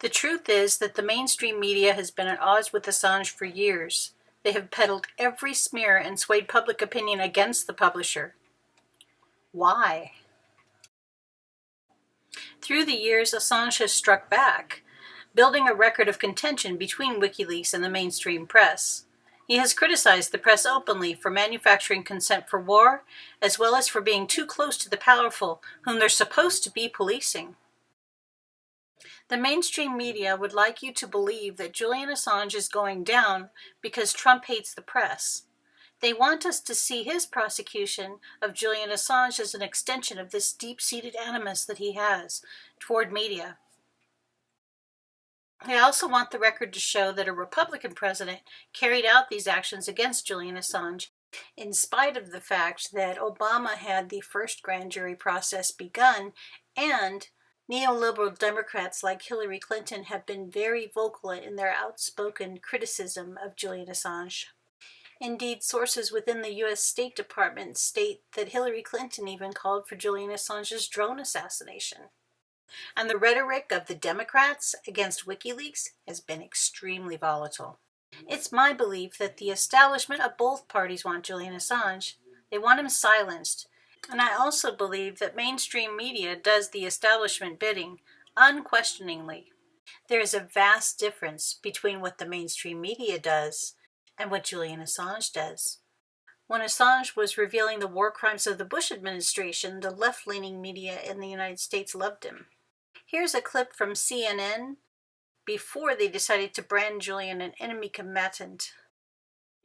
The truth is that the mainstream media has been at odds with Assange for years. They have peddled every smear and swayed public opinion against the publisher. Why? Through the years, Assange has struck back, building a record of contention between WikiLeaks and the mainstream press. He has criticized the press openly for manufacturing consent for war, as well as for being too close to the powerful, whom they're supposed to be policing. The mainstream media would like you to believe that Julian Assange is going down because Trump hates the press. They want us to see his prosecution of Julian Assange as an extension of this deep-seated animus that he has toward media. They also want the record to show that a Republican president carried out these actions against Julian Assange, in spite of the fact that Obama had the first grand jury process begun, and neoliberal Democrats like Hillary Clinton have been very vocal in their outspoken criticism of Julian Assange. Indeed, sources within the U.S. State Department state that Hillary Clinton even called for Julian Assange's drone assassination. And the rhetoric of the Democrats against WikiLeaks has been extremely volatile. It's my belief that the establishment of both parties want Julian Assange. They want him silenced. And I also believe that mainstream media does the establishment bidding, unquestioningly. There is a vast difference between what the mainstream media does and what Julian Assange does. When Assange was revealing the war crimes of the Bush administration, the left-leaning media in the United States loved him. Here's a clip from CNN before they decided to brand Julian an enemy combatant.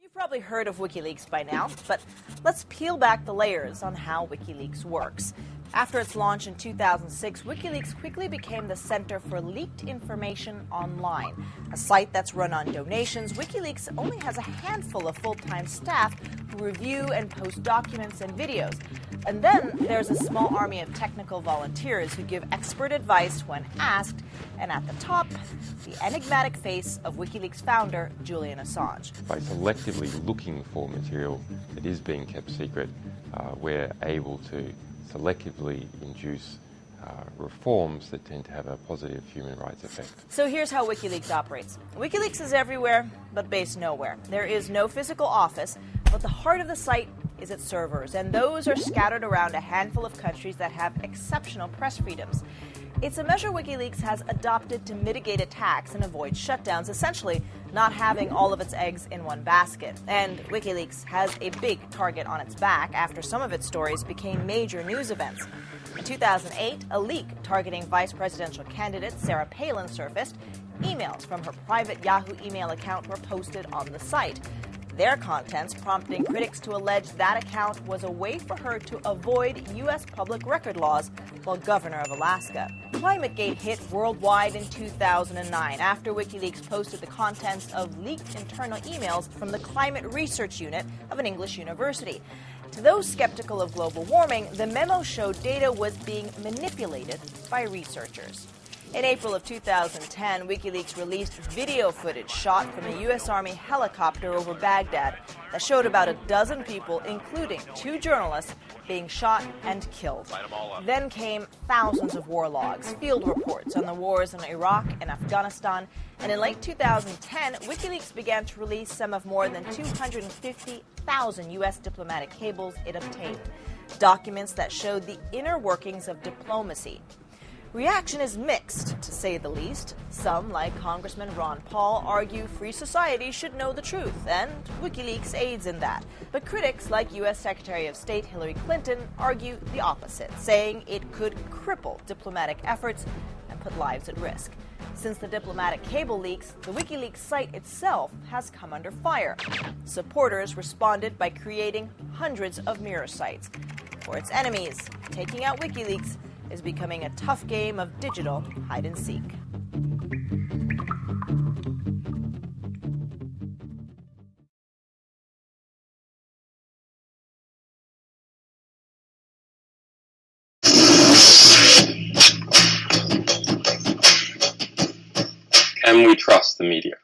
You've probably heard of WikiLeaks by now, but let's peel back the layers on how WikiLeaks works. After its launch in 2006, WikiLeaks quickly became the center for leaked information online. A site that's run on donations, WikiLeaks only has a handful of full-time staff who review and post documents and videos. And then there's a small army of technical volunteers who give expert advice when asked. And at the top, the enigmatic face of WikiLeaks founder Julian Assange. By selectively looking for material that is being kept secret, we're able to selectively induce reforms that tend to have a positive human rights effect. So here's how WikiLeaks operates. WikiLeaks is everywhere, but based nowhere. There is no physical office, but the heart of the site is its servers, and those are scattered around a handful of countries that have exceptional press freedoms. It's a measure WikiLeaks has adopted to mitigate attacks and avoid shutdowns, essentially not having all of its eggs in one basket. And WikiLeaks has a big target on its back after some of its stories became major news events. In 2008, a leak targeting vice presidential candidate Sarah Palin surfaced. Emails from her private Yahoo email account were posted on the site. Their contents prompting critics to allege that account was a way for her to avoid U.S. public record laws while governor of Alaska. ClimateGate hit worldwide in 2009 after WikiLeaks posted the contents of leaked internal emails from the climate research unit of an English university. To those skeptical of global warming, the memo showed data was being manipulated by researchers. In April of 2010, WikiLeaks released video footage shot from a U.S. Army helicopter over Baghdad that showed about a dozen people, including 2 journalists, being shot and killed. Then came thousands of war logs, field reports on the wars in Iraq and Afghanistan, and in late 2010, WikiLeaks began to release some of more than 250,000 U.S. diplomatic cables it obtained, documents that showed the inner workings of diplomacy. Reaction is mixed, to say the least. Some, like Congressman Ron Paul, argue free society should know the truth, and WikiLeaks aids in that. But critics, like U.S. Secretary of State Hillary Clinton, argue the opposite, saying it could cripple diplomatic efforts and put lives at risk. Since the diplomatic cable leaks, the WikiLeaks site itself has come under fire. Supporters responded by creating hundreds of mirror sites. For its enemies, taking out WikiLeaks is becoming a tough game of digital hide-and-seek. Can we trust the media?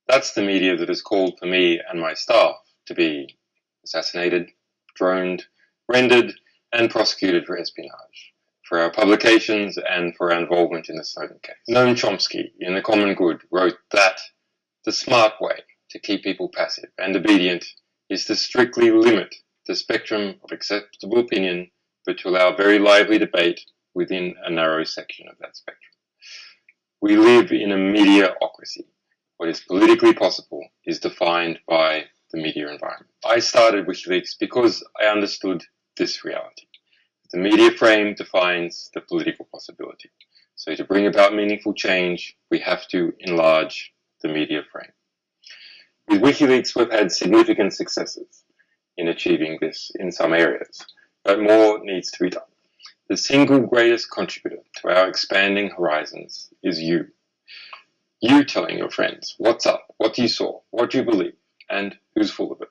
That's the media that has called for me and my staff to be assassinated, droned, rendered, and prosecuted for espionage, for our publications and for our involvement in the Snowden case. Noam Chomsky, in The Common Good, wrote that the smart way to keep people passive and obedient is to strictly limit the spectrum of acceptable opinion, but to allow very lively debate within a narrow section of that spectrum. We live in a mediaocracy. What is politically possible is defined by the media environment. I started WikiLeaks because I understood this reality. The media frame defines the political possibility. So to bring about meaningful change, we have to enlarge the media frame. With WikiLeaks, we've had significant successes in achieving this in some areas, but more needs to be done. The single greatest contributor to our expanding horizons is you. You telling your friends what's up, what you saw, what you believe, and who's full of it.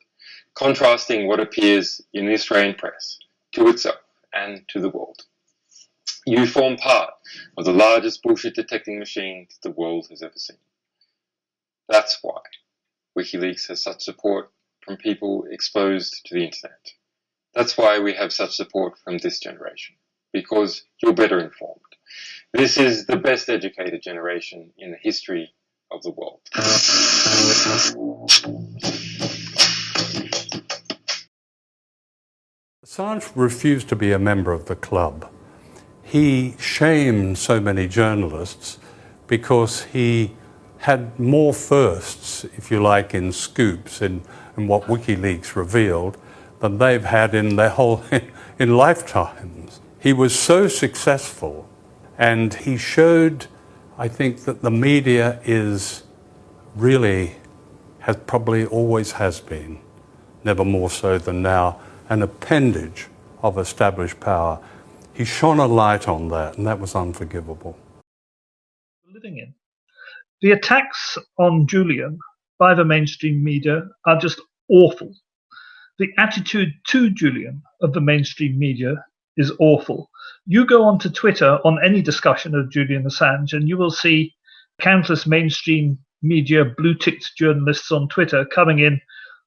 Contrasting what appears in the Australian press to itself and to the world. You form part of the largest bullshit detecting machine that the world has ever seen. That's why WikiLeaks has such support from people exposed to the internet. That's why we have such support from this generation, because you're better informed. This is the best educated generation in the history of the world. Assange refused to be a member of the club. He shamed so many journalists because he had more firsts, if you like, in scoops, in what WikiLeaks revealed, than they've had in their whole in lifetimes. He was so successful, and he showed, I think, that the media is really, probably always has been, never more so than now, an appendage of established power. He shone a light on that, and that was unforgivable. Living in. The attacks on Julian by the mainstream media are just awful. The attitude to Julian of the mainstream media is awful. You go onto Twitter on any discussion of Julian Assange and you will see countless mainstream media blue-ticked journalists on Twitter coming in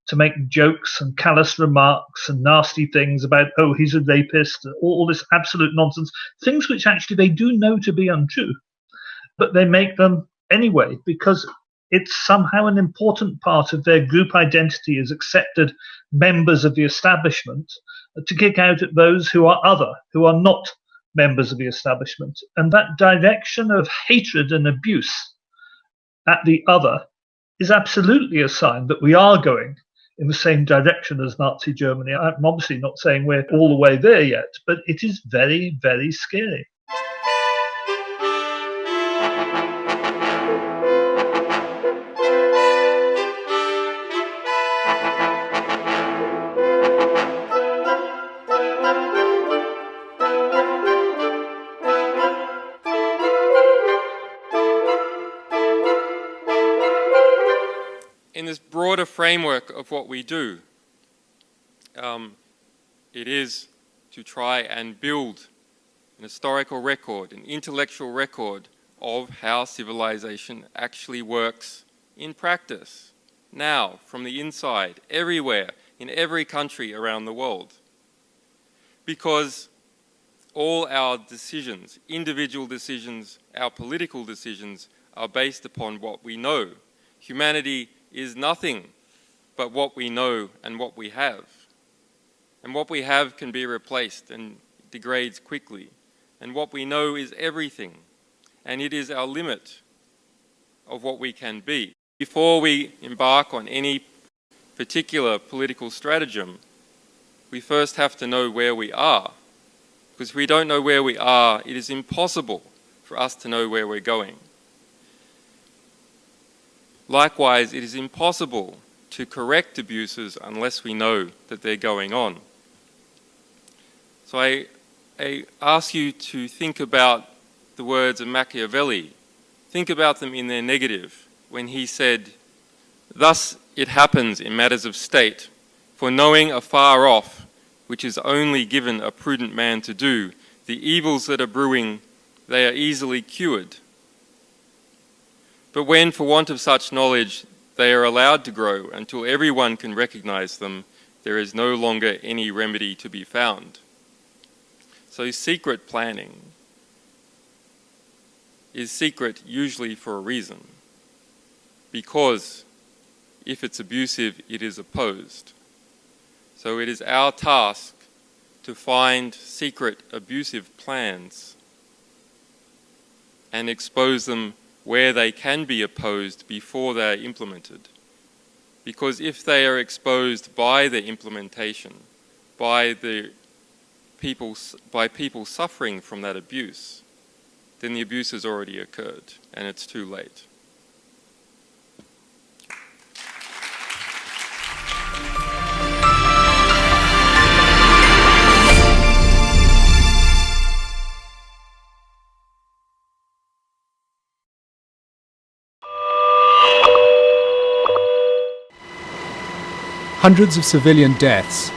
to make jokes and callous remarks and nasty things about, oh, he's a rapist, all this absolute nonsense, things which actually they do know to be untrue, but they make them anyway because it's somehow an important part of their group identity as accepted members of the establishment to kick out at those who are other, who are not members of the establishment. And that direction of hatred and abuse at the other is absolutely a sign that we are going in the same direction as Nazi Germany. I'm obviously not saying we're all the way there yet, but it is very, very scary. In this broader framework of what we do, it is to try and build an historical record, an intellectual record of how civilization actually works in practice, now, from the inside, everywhere, in every country around the world. Because all our decisions, individual decisions, our political decisions, are based upon what we know. Humanity is nothing but what we know and what we have. And what we have can be replaced and degrades quickly. And what we know is everything. And it is our limit of what we can be. Before we embark on any particular political stratagem, we first have to know where we are. Because if we don't know where we are, it is impossible for us to know where we're going. Likewise, it is impossible to correct abuses unless we know that they're going on. So I ask you to think about the words of Machiavelli. Think about them in their negative, when he said, "Thus it happens in matters of state, for knowing afar off, which is only given a prudent man to do, the evils that are brewing, they are easily cured. But when, for want of such knowledge, they are allowed to grow until everyone can recognize them, there is no longer any remedy to be found." So secret planning is secret usually for a reason, because if it's abusive, it is opposed. So it is our task to find secret abusive plans and expose them where they can be opposed before they are implemented. Because if they are exposed by the implementation, by people suffering from that abuse, then the abuse has already occurred and it's too late. Hundreds of civilian deaths,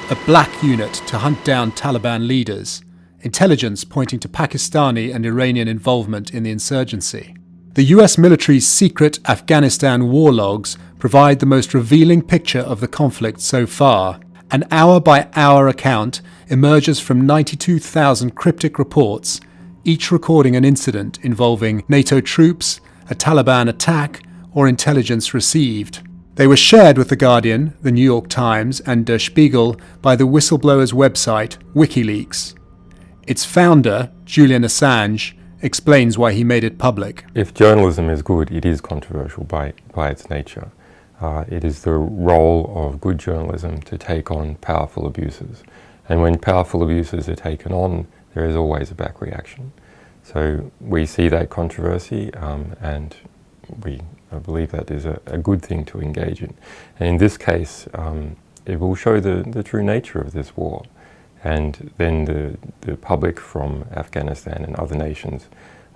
a black unit to hunt down Taliban leaders, intelligence pointing to Pakistani and Iranian involvement in the insurgency. The US military's secret Afghanistan war logs provide the most revealing picture of the conflict so far. An hour-by-hour account emerges from 92,000 cryptic reports, each recording an incident involving NATO troops, a Taliban attack, or intelligence received. They were shared with The Guardian, The New York Times, and Der Spiegel by the whistleblower's website, WikiLeaks. Its founder, Julian Assange, explains why he made it public. If journalism is good, it is controversial by its nature. It is the role of good journalism to take on powerful abuses. And when powerful abuses are taken on, there is always a back reaction. So we see that controversy and I believe that is a good thing to engage in. And in this case, it will show the true nature of this war. And then the public from Afghanistan and other nations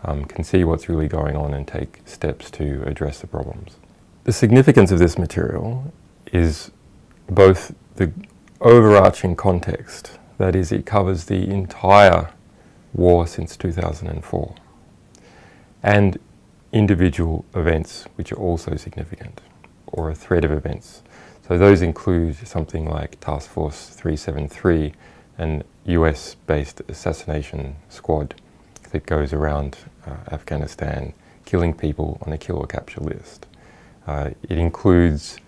can see what's really going on and take steps to address the problems. The significance of this material is both the overarching context, that is, it covers the entire war since 2004, and individual events which are also significant, or a thread of events. So those include something like Task Force 373, an US-based assassination squad that goes around Afghanistan killing people on a kill or capture list. It includes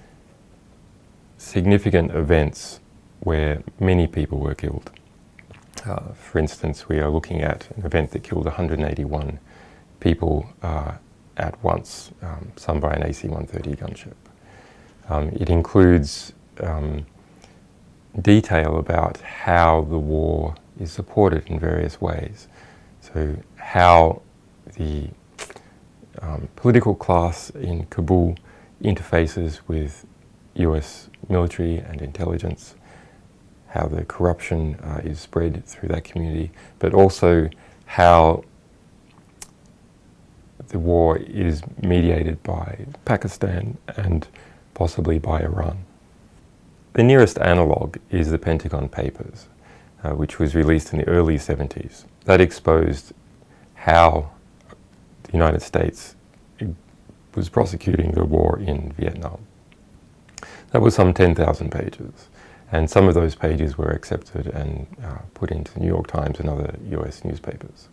significant events where many people were killed. For instance, we are looking at an event that killed 181 people at once, some by an AC-130 gunship. It includes detail about how the war is supported in various ways. So how the political class in Kabul interfaces with US military and intelligence, how the corruption is spread through that community, but also how the war is mediated by Pakistan and possibly by Iran. The nearest analogue is the Pentagon Papers, which was released in the early 70s. That exposed how the United States was prosecuting the war in Vietnam. That was some 10,000 pages, and some of those pages were accepted and put into the New York Times and other US newspapers.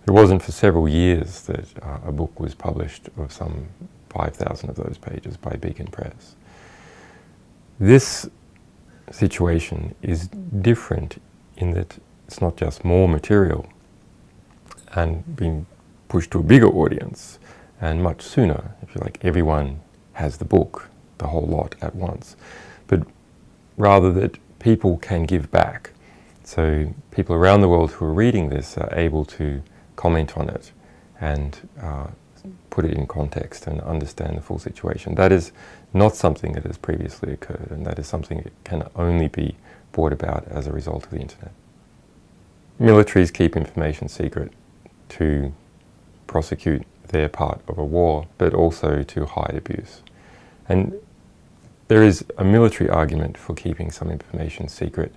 It wasn't for several years that a book was published of some 5,000 of those pages by Beacon Press. This situation is different in that it's not just more material and being pushed to a bigger audience and much sooner, if you like, everyone has the book, the whole lot at once, but rather that people can give back. So people around the world who are reading this are able to comment on it and put it in context and understand the full situation. That is not something that has previously occurred, and that is something that can only be brought about as a result of the internet. Militaries keep information secret to prosecute their part of a war, but also to hide abuse. And there is a military argument for keeping some information secret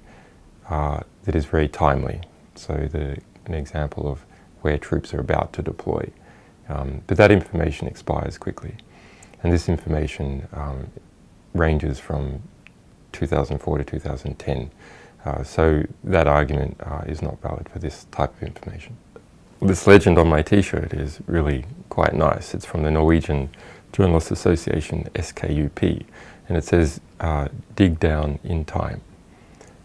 that is very timely. So an example of where troops are about to deploy. But that information expires quickly. And this information ranges from 2004 to 2010, So that argument is not valid for this type of information. This legend on my t-shirt is really quite nice. It's from the Norwegian Journalists Association, SKUP, and it says, dig down in time.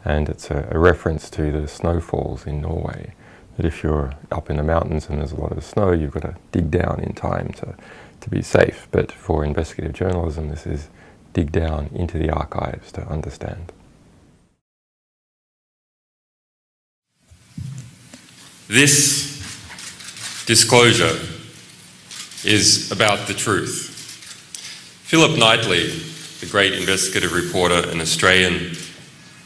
And it's a reference to the snowfalls in Norway, that if you're up in the mountains and there's a lot of snow, you've got to dig down in time to be safe. But for investigative journalism, this is dig down into the archives to understand. This disclosure is about the truth. Philip Knightley, the great investigative reporter and Australian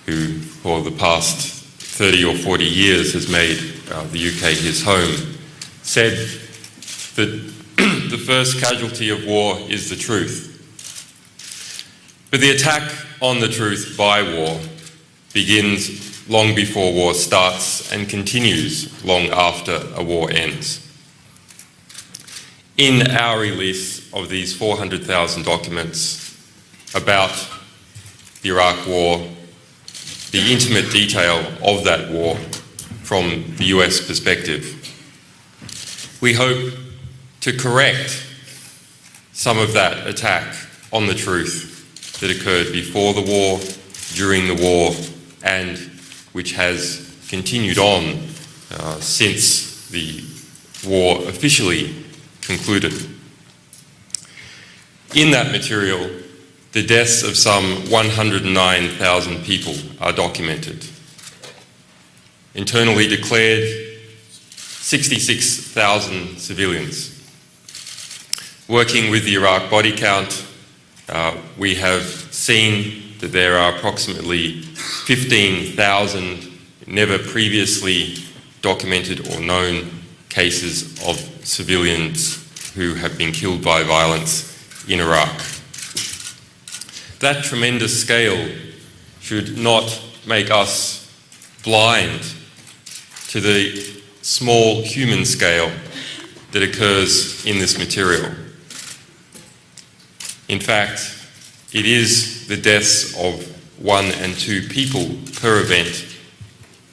who for the past 30 or 40 years has made the UK his home, said that the first casualty of war is the truth. But the attack on the truth by war begins long before war starts and continues long after a war ends. In our release of these 400,000 documents about the Iraq War, the intimate detail of that war from the US perspective, we hope to correct some of that attack on the truth that occurred before the war, during the war, and which has continued on since the war officially concluded. In that material, the deaths of some 109,000 people are documented. Internally declared, 66,000 civilians. Working with the Iraq body count, we have seen that there are approximately 15,000 never previously documented or known cases of civilians who have been killed by violence in Iraq. That tremendous scale should not make us blind to the small human scale that occurs in this material. In fact, it is the deaths of 1 and 2 people per event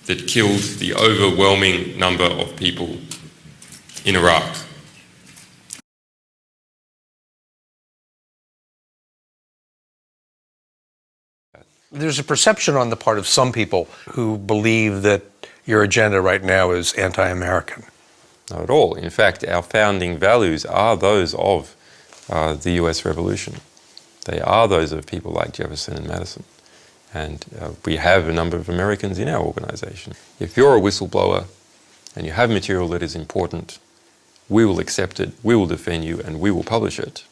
that killed the overwhelming number of people in Iraq. There's a perception on the part of some people who believe that your agenda right now is anti-American. Not at all. In fact, our founding values are those of the US Revolution. They are those of people like Jefferson and Madison. And we have a number of Americans in our organization. If you're a whistleblower and you have material that is important, we will accept it, we will defend you, and we will publish it.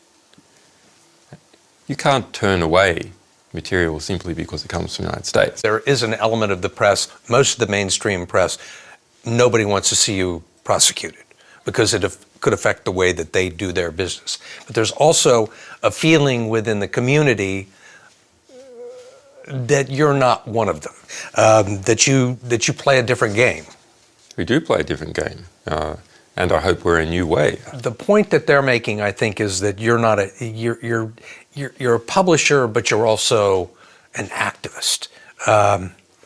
You can't turn away material simply because it comes from the United States. There is an element of the press, most of the mainstream press, nobody wants to see you prosecuted because it could affect the way that they do their business. But there's also a feeling within the community that you're not one of them, that you play a different game. We do play a different game, and I hope we're a new way. The point that they're making, I think, is that you're not you're a publisher, but you're also an activist.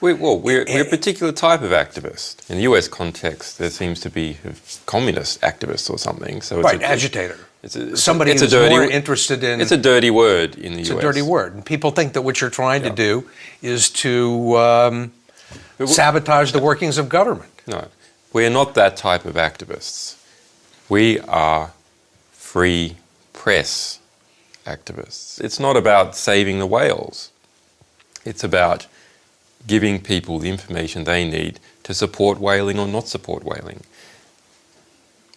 We're a particular type of activist. In the US context, there seems to be a communist activist or something. So it's agitator. Somebody who's more interested in... It's a dirty word in the US. It's a dirty word. And people think that what you're trying to do is to sabotage the workings of government. No, we're not that type of activists. We are free press activists. It's not about saving the whales. It's about giving people the information they need to support whaling or not support whaling.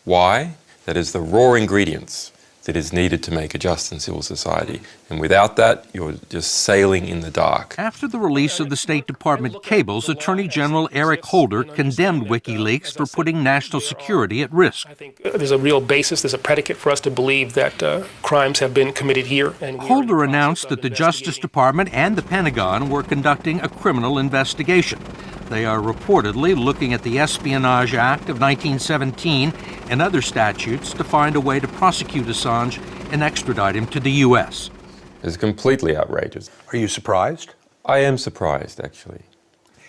Why? That is the raw ingredients that is needed to make a just and civil society. And without that, you're just sailing in the dark. After the release of the State Department cables, Attorney General Eric Holder condemned WikiLeaks for putting national security at risk. I think there's a real basis, there's a predicate for us to believe that crimes have been committed here. And Holder announced that the Justice Department and the Pentagon were conducting a criminal investigation. They are reportedly looking at the Espionage Act of 1917 and other statutes to find a way to prosecute Assange and extradite him to the U.S. It's completely outrageous. Are you surprised? I am surprised, actually.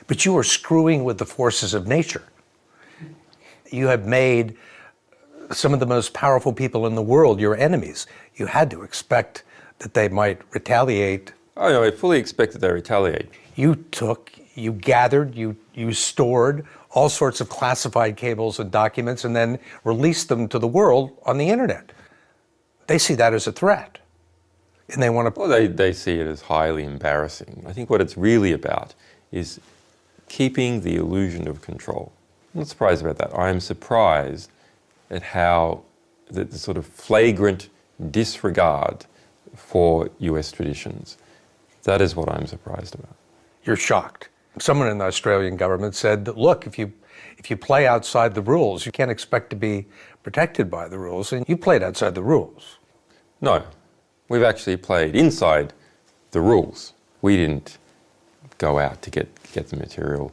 But you are screwing with the forces of nature. You have made some of the most powerful people in the world your enemies. You had to expect that they might retaliate. Oh, no, I fully expect that they retaliate. You gathered, you stored all sorts of classified cables and documents and then released them to the world on the internet. They see that as a threat. And they want to... Well, they see it as highly embarrassing. I think what it's really about is keeping the illusion of control. I'm not surprised about that. I am surprised at how the sort of flagrant disregard for US traditions. That is what I'm surprised about. You're shocked. Someone in the Australian government said that, look, if you play outside the rules, you can't expect to be protected by the rules, and you played outside the rules. No, we've actually played inside the rules. We didn't go out to get the material.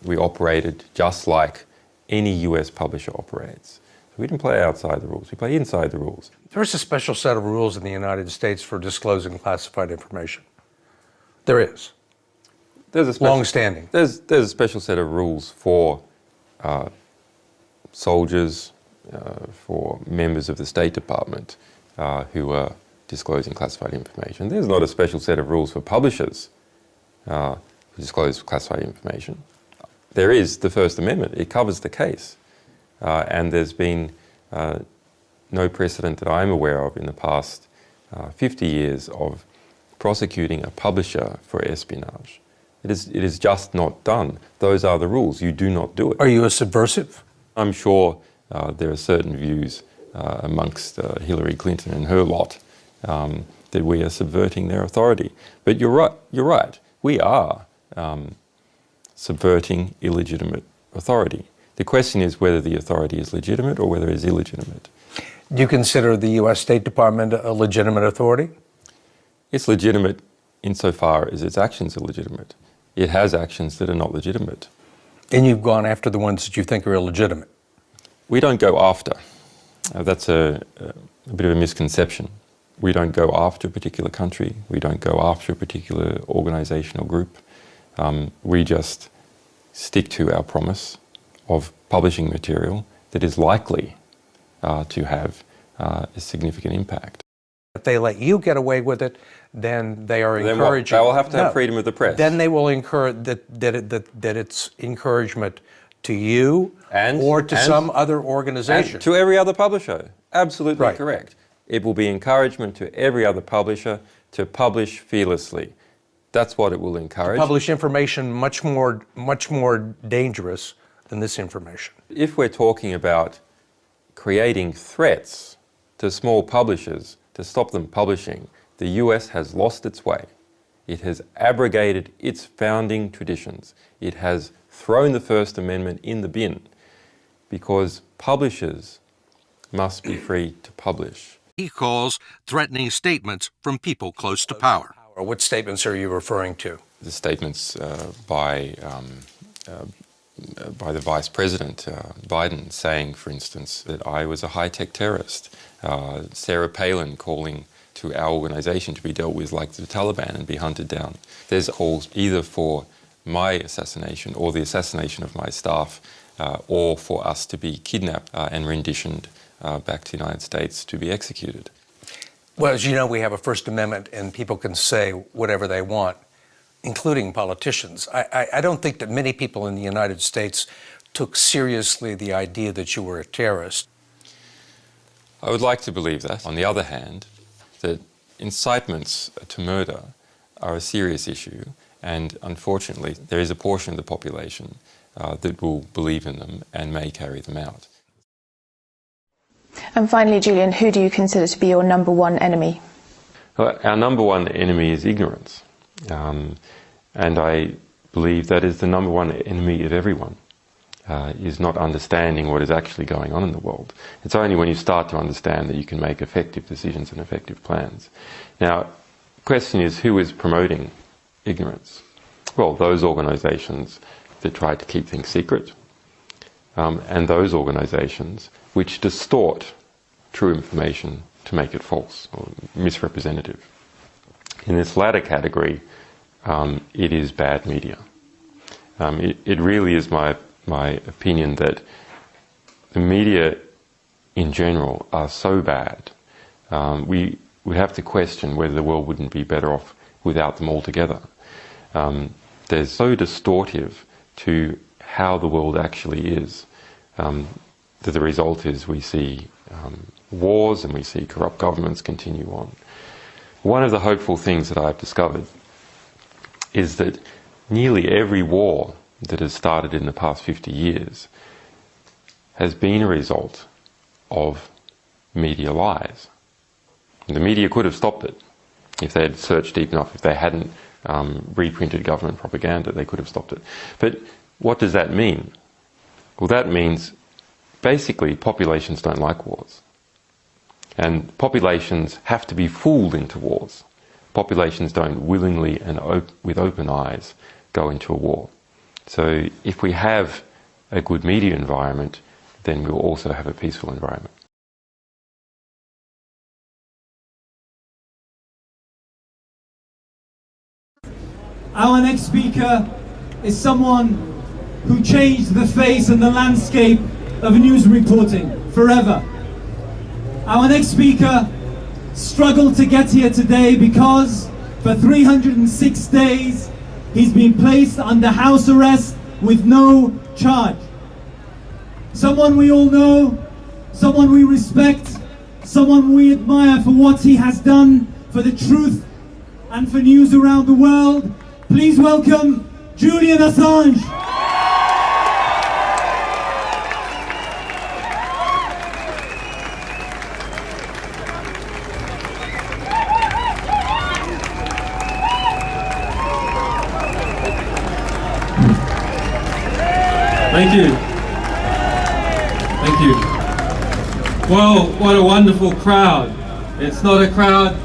We operated just like any US publisher operates. We didn't play outside the rules, we play inside the rules. There's a special set of rules in the United States for disclosing classified information. There is. There's a long-standing. There's a special set of rules for soldiers, for members of the State Department who are disclosing classified information. There's not a special set of rules for publishers who disclose classified information. There is the First Amendment. It covers the case. And there's been no precedent that I'm aware of in the past 50 years of prosecuting a publisher for espionage. It is just not done. Those are the rules. You do not do it. Are you a subversive? I'm sure there are certain views amongst Hillary Clinton and her lot that we are subverting their authority. But you're right. You're right. We are subverting illegitimate authority. The question is whether the authority is legitimate or whether it is illegitimate. Do you consider the U.S. State Department a legitimate authority? It's legitimate insofar as its actions are legitimate. It has actions that are not legitimate. And you've gone after the ones that you think are illegitimate? We don't go after. That's a bit of a misconception. We don't go after a particular country. We don't go after a particular organisation or group. We just stick to our promise of publishing material that is likely to have a significant impact. If they let you get away with it, then they are encouraging... They will have to have freedom of the press. Then they will encourage that it's encouragement to you or to some other organization. And to every other publisher. Absolutely Right. correct. It will be encouragement to every other publisher to publish fearlessly. That's what it will encourage. Publish information much more dangerous than this information. If we're talking about creating threats to small publishers to stop them publishing, the US has lost its way. It has abrogated its founding traditions. It has thrown the First Amendment in the bin because publishers must be free to publish. He calls threatening statements from people close to power. What statements are you referring to? The statements by the Vice President, Biden, saying, for instance, that I was a high-tech terrorist. Sarah Palin calling to our organisation to be dealt with like the Taliban and be hunted down. There's calls either for my assassination or the assassination of my staff or for us to be kidnapped and renditioned back to the United States to be executed. Well, as you know, we have a First Amendment and people can say whatever they want, including politicians. I don't think that many people in the United States took seriously the idea that you were a terrorist. I would like to believe that. On the other hand, that incitements to murder are a serious issue, and unfortunately there is a portion of the population that will believe in them and may carry them out. And finally, Julian, who do you consider to be your number one enemy? Well, our number one enemy is ignorance. And I believe that is the number one enemy of everyone, is not understanding what is actually going on in the world. It's only when you start to understand that you can make effective decisions and effective plans. Now, the question is, who is promoting ignorance? Well, those organisations that try to keep things secret, and those organisations which distort true information to make it false or misrepresentative. In this latter category, it is bad media. It really is my opinion that the media in general are so bad. We would have to question whether the world wouldn't be better off without them altogether. They're so distortive to how the world actually is, that the result is we see wars and we see corrupt governments continue on. One of the hopeful things that I've discovered is that nearly every war that has started in the past 50 years has been a result of media lies. The media could have stopped it if they had searched deep enough. If they hadn't reprinted government propaganda, they could have stopped it. But what does that mean? Well, that means basically populations don't like wars. And populations have to be fooled into wars. Populations don't willingly and with open eyes go into a war. So if we have a good media environment, then we'll also have a peaceful environment. Our next speaker is someone who changed the face and the landscape of news reporting forever. Our next speaker struggled to get here today because for 306 days he's been placed under house arrest with no charge. Someone we all know, someone we respect, someone we admire for what he has done for the truth and for news around the world. Please welcome Julian Assange. Thank you. Thank you. Well, what a wonderful crowd. It's not a crowd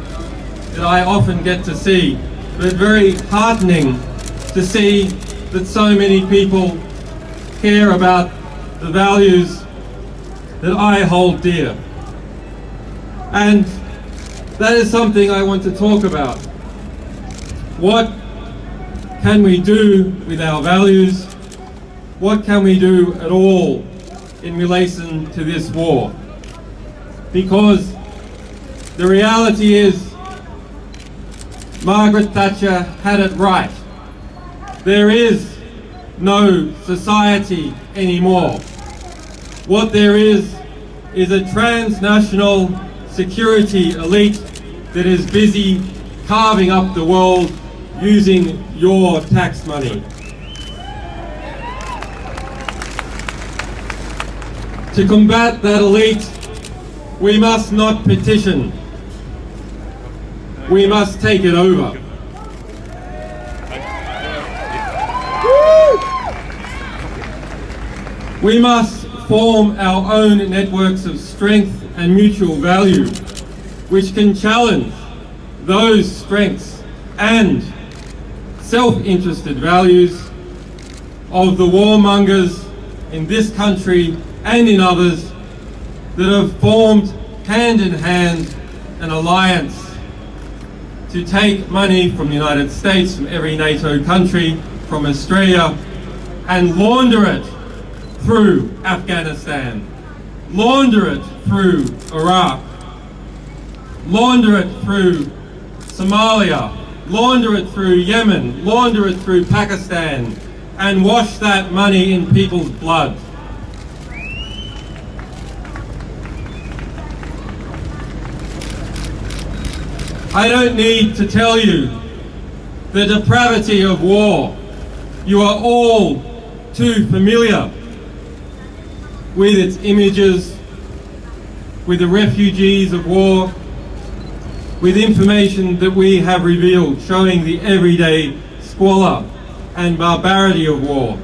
that I often get to see, but very heartening to see that so many people care about the values that I hold dear. And that is something I want to talk about. What can we do with our values? What can we do at all in relation to this war? Because the reality is Margaret Thatcher had it right. There is no society anymore. What there is a transnational security elite that is busy carving up the world using your tax money. To combat that elite, we must not petition. We must take it over. We must form our own networks of strength and mutual value, which can challenge those strengths and self-interested values of the warmongers in this country and in others that have formed hand in hand an alliance to take money from the United States, from every NATO country, from Australia, and launder it through Afghanistan, launder it through Iraq, launder it through Somalia, launder it through Yemen, launder it through Pakistan, and wash that money in people's blood. I don't need to tell you the depravity of war. You are all too familiar with its images, with the refugees of war, with information that we have revealed showing the everyday squalor and barbarity of war.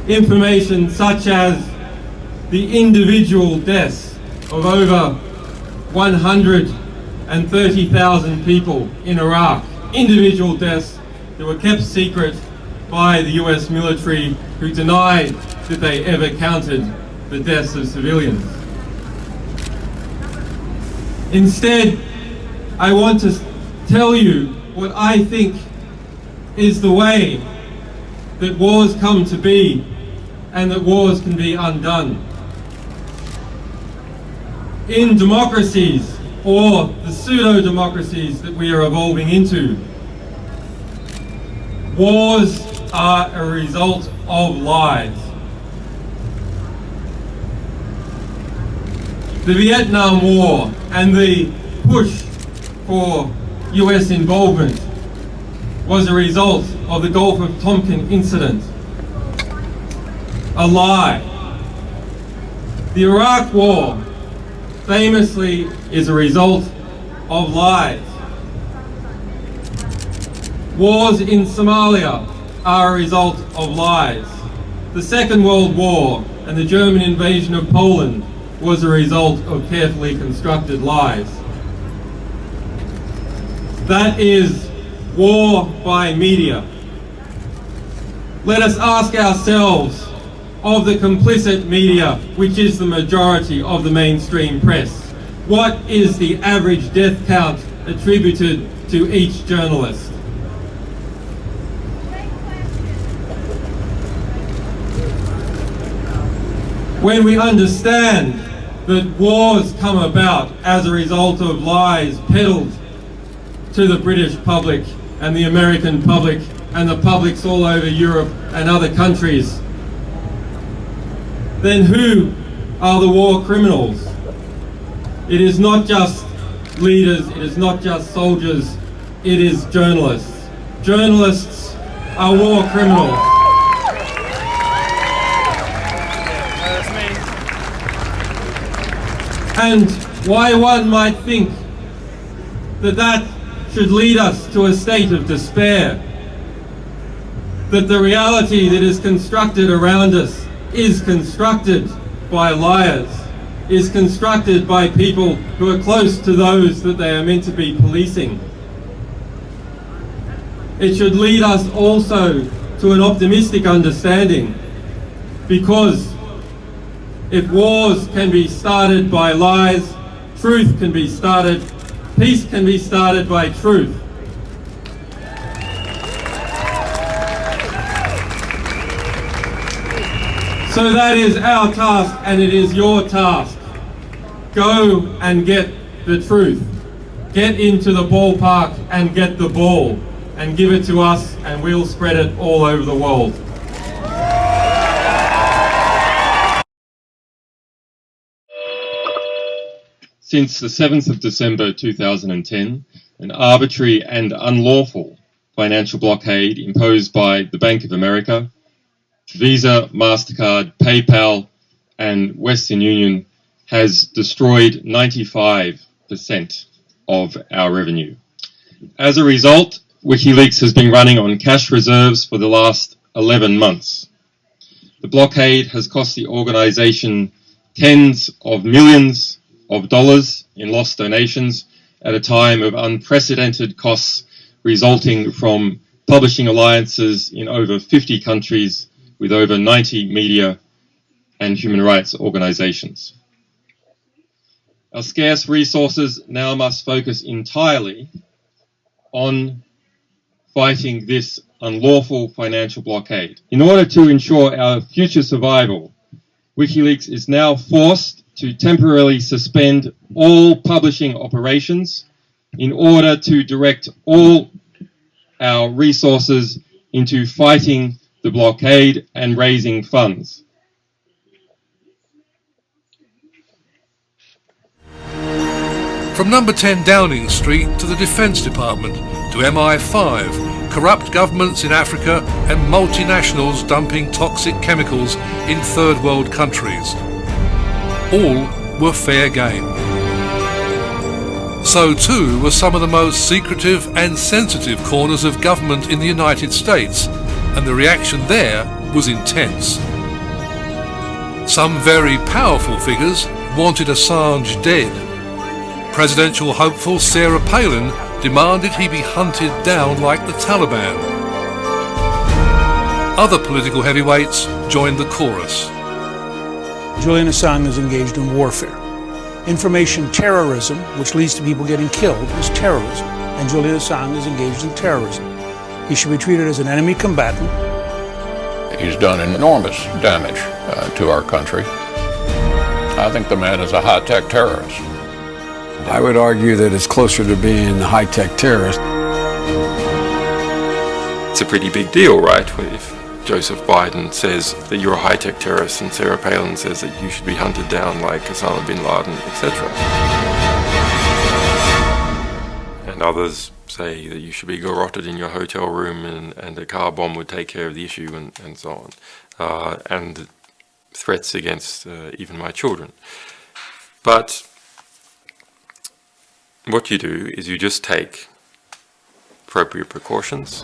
Information such as the individual deaths of over 130,000 people in Iraq, individual deaths that were kept secret by the US military, who denied that they ever counted the deaths of civilians. Instead, I want to tell you what I think is the way that wars come to be and that wars can be undone. In democracies, or the pseudo-democracies that we are evolving into, wars are a result of lies. The Vietnam War and the push for US involvement was a result of the Gulf of Tonkin incident. A lie. The Iraq War famously is a result of lies. Wars in Somalia are a result of lies. The Second World War and the German invasion of Poland was a result of carefully constructed lies. That is war by media. Let us ask ourselves, of the complicit media, which is the majority of the mainstream press, what is the average death count attributed to each journalist? When we understand that wars come about as a result of lies peddled to the British public and the American public and the publics all over Europe and other countries, then who are the war criminals? It is not just leaders, it is not just soldiers, it is journalists. Journalists are war criminals. And why one might think that that should lead us to a state of despair, that the reality that is constructed around us is constructed by liars, is constructed by people who are close to those that they are meant to be policing. It should lead us also to an optimistic understanding, because if wars can be started by lies, truth can be started, peace can be started by truth. So that is our task, and it is your task. Go and get the truth. Get into the ballpark and get the ball, and give it to us, and we'll spread it all over the world. Since the 7th of December 2010, an arbitrary and unlawful financial blockade imposed by the Bank of America, Visa, MasterCard, PayPal, and Western Union has destroyed 95% of our revenue. As a result, WikiLeaks has been running on cash reserves for the last 11 months. The blockade has cost the organization tens of millions of dollars in lost donations at a time of unprecedented costs resulting from publishing alliances in over 50 countries with over 90 media and human rights organizations. Our scarce resources now must focus entirely on fighting this unlawful financial blockade. In order to ensure our future survival, WikiLeaks is now forced to temporarily suspend all publishing operations in order to direct all our resources into fighting the blockade and raising funds. From number 10 Downing Street to the Defence Department to MI5, corrupt governments in Africa and multinationals dumping toxic chemicals in third world countries. All were fair game. So too were some of the most secretive and sensitive corners of government in the United States, and the reaction there was intense. Some very powerful figures wanted Assange dead. Presidential hopeful Sarah Palin demanded he be hunted down like the Taliban. Other political heavyweights joined the chorus. Julian Assange is engaged in warfare. Information terrorism, which leads to people getting killed, is terrorism, and Julian Assange is engaged in terrorism. He should be treated as an enemy combatant. He's done enormous damage to our country. I think the man is a high-tech terrorist. I would argue that it's closer to being a high-tech terrorist. It's a pretty big deal, right? If Joseph Biden says that you're a high-tech terrorist and Sarah Palin says that you should be hunted down like Osama bin Laden, etc. And others say that you should be garroted in your hotel room and a car bomb would take care of the issue and so on. And threats against even my children. But what you do is you just take appropriate precautions.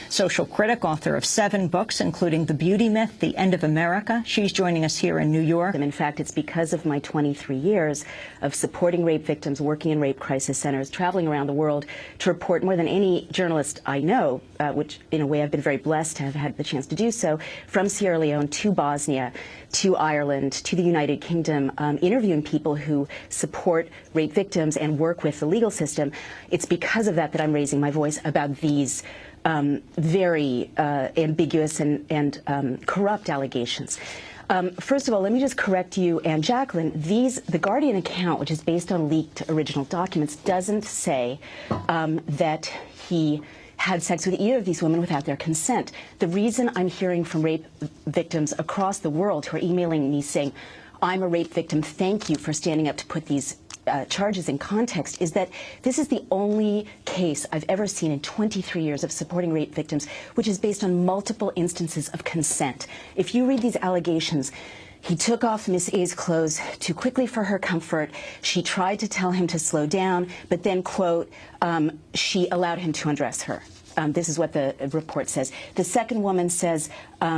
Social critic, author of 7 books, including The Beauty Myth, The End of America. She's joining us here in New York. In fact, it's because of my 23 years of supporting rape victims, working in rape crisis centers, traveling around the world to report more than any journalist I know, which in a way I've been very blessed to have had the chance to do so, from Sierra Leone to Bosnia, to Ireland, to the United Kingdom, interviewing people who support rape victims and work with the legal system. It's because of that that I'm raising my voice about these very ambiguous and corrupt allegations. First of all, let me just correct you and Jacqueline. The Guardian account, which is based on leaked original documents, doesn't say that he had sex with either of these women without their consent. The reason I'm hearing from rape victims across the world who are emailing me saying, I'm a rape victim, thank you for standing up to put these charges in context, is that this is the only case I've ever seen in 23 years of supporting rape victims which is based on multiple instances of consent. If you read these allegations, he took off Miss A's clothes too quickly for her comfort. She tried to tell him to slow down, but then, quote, she allowed him to undress her. This is what the report says. The second woman says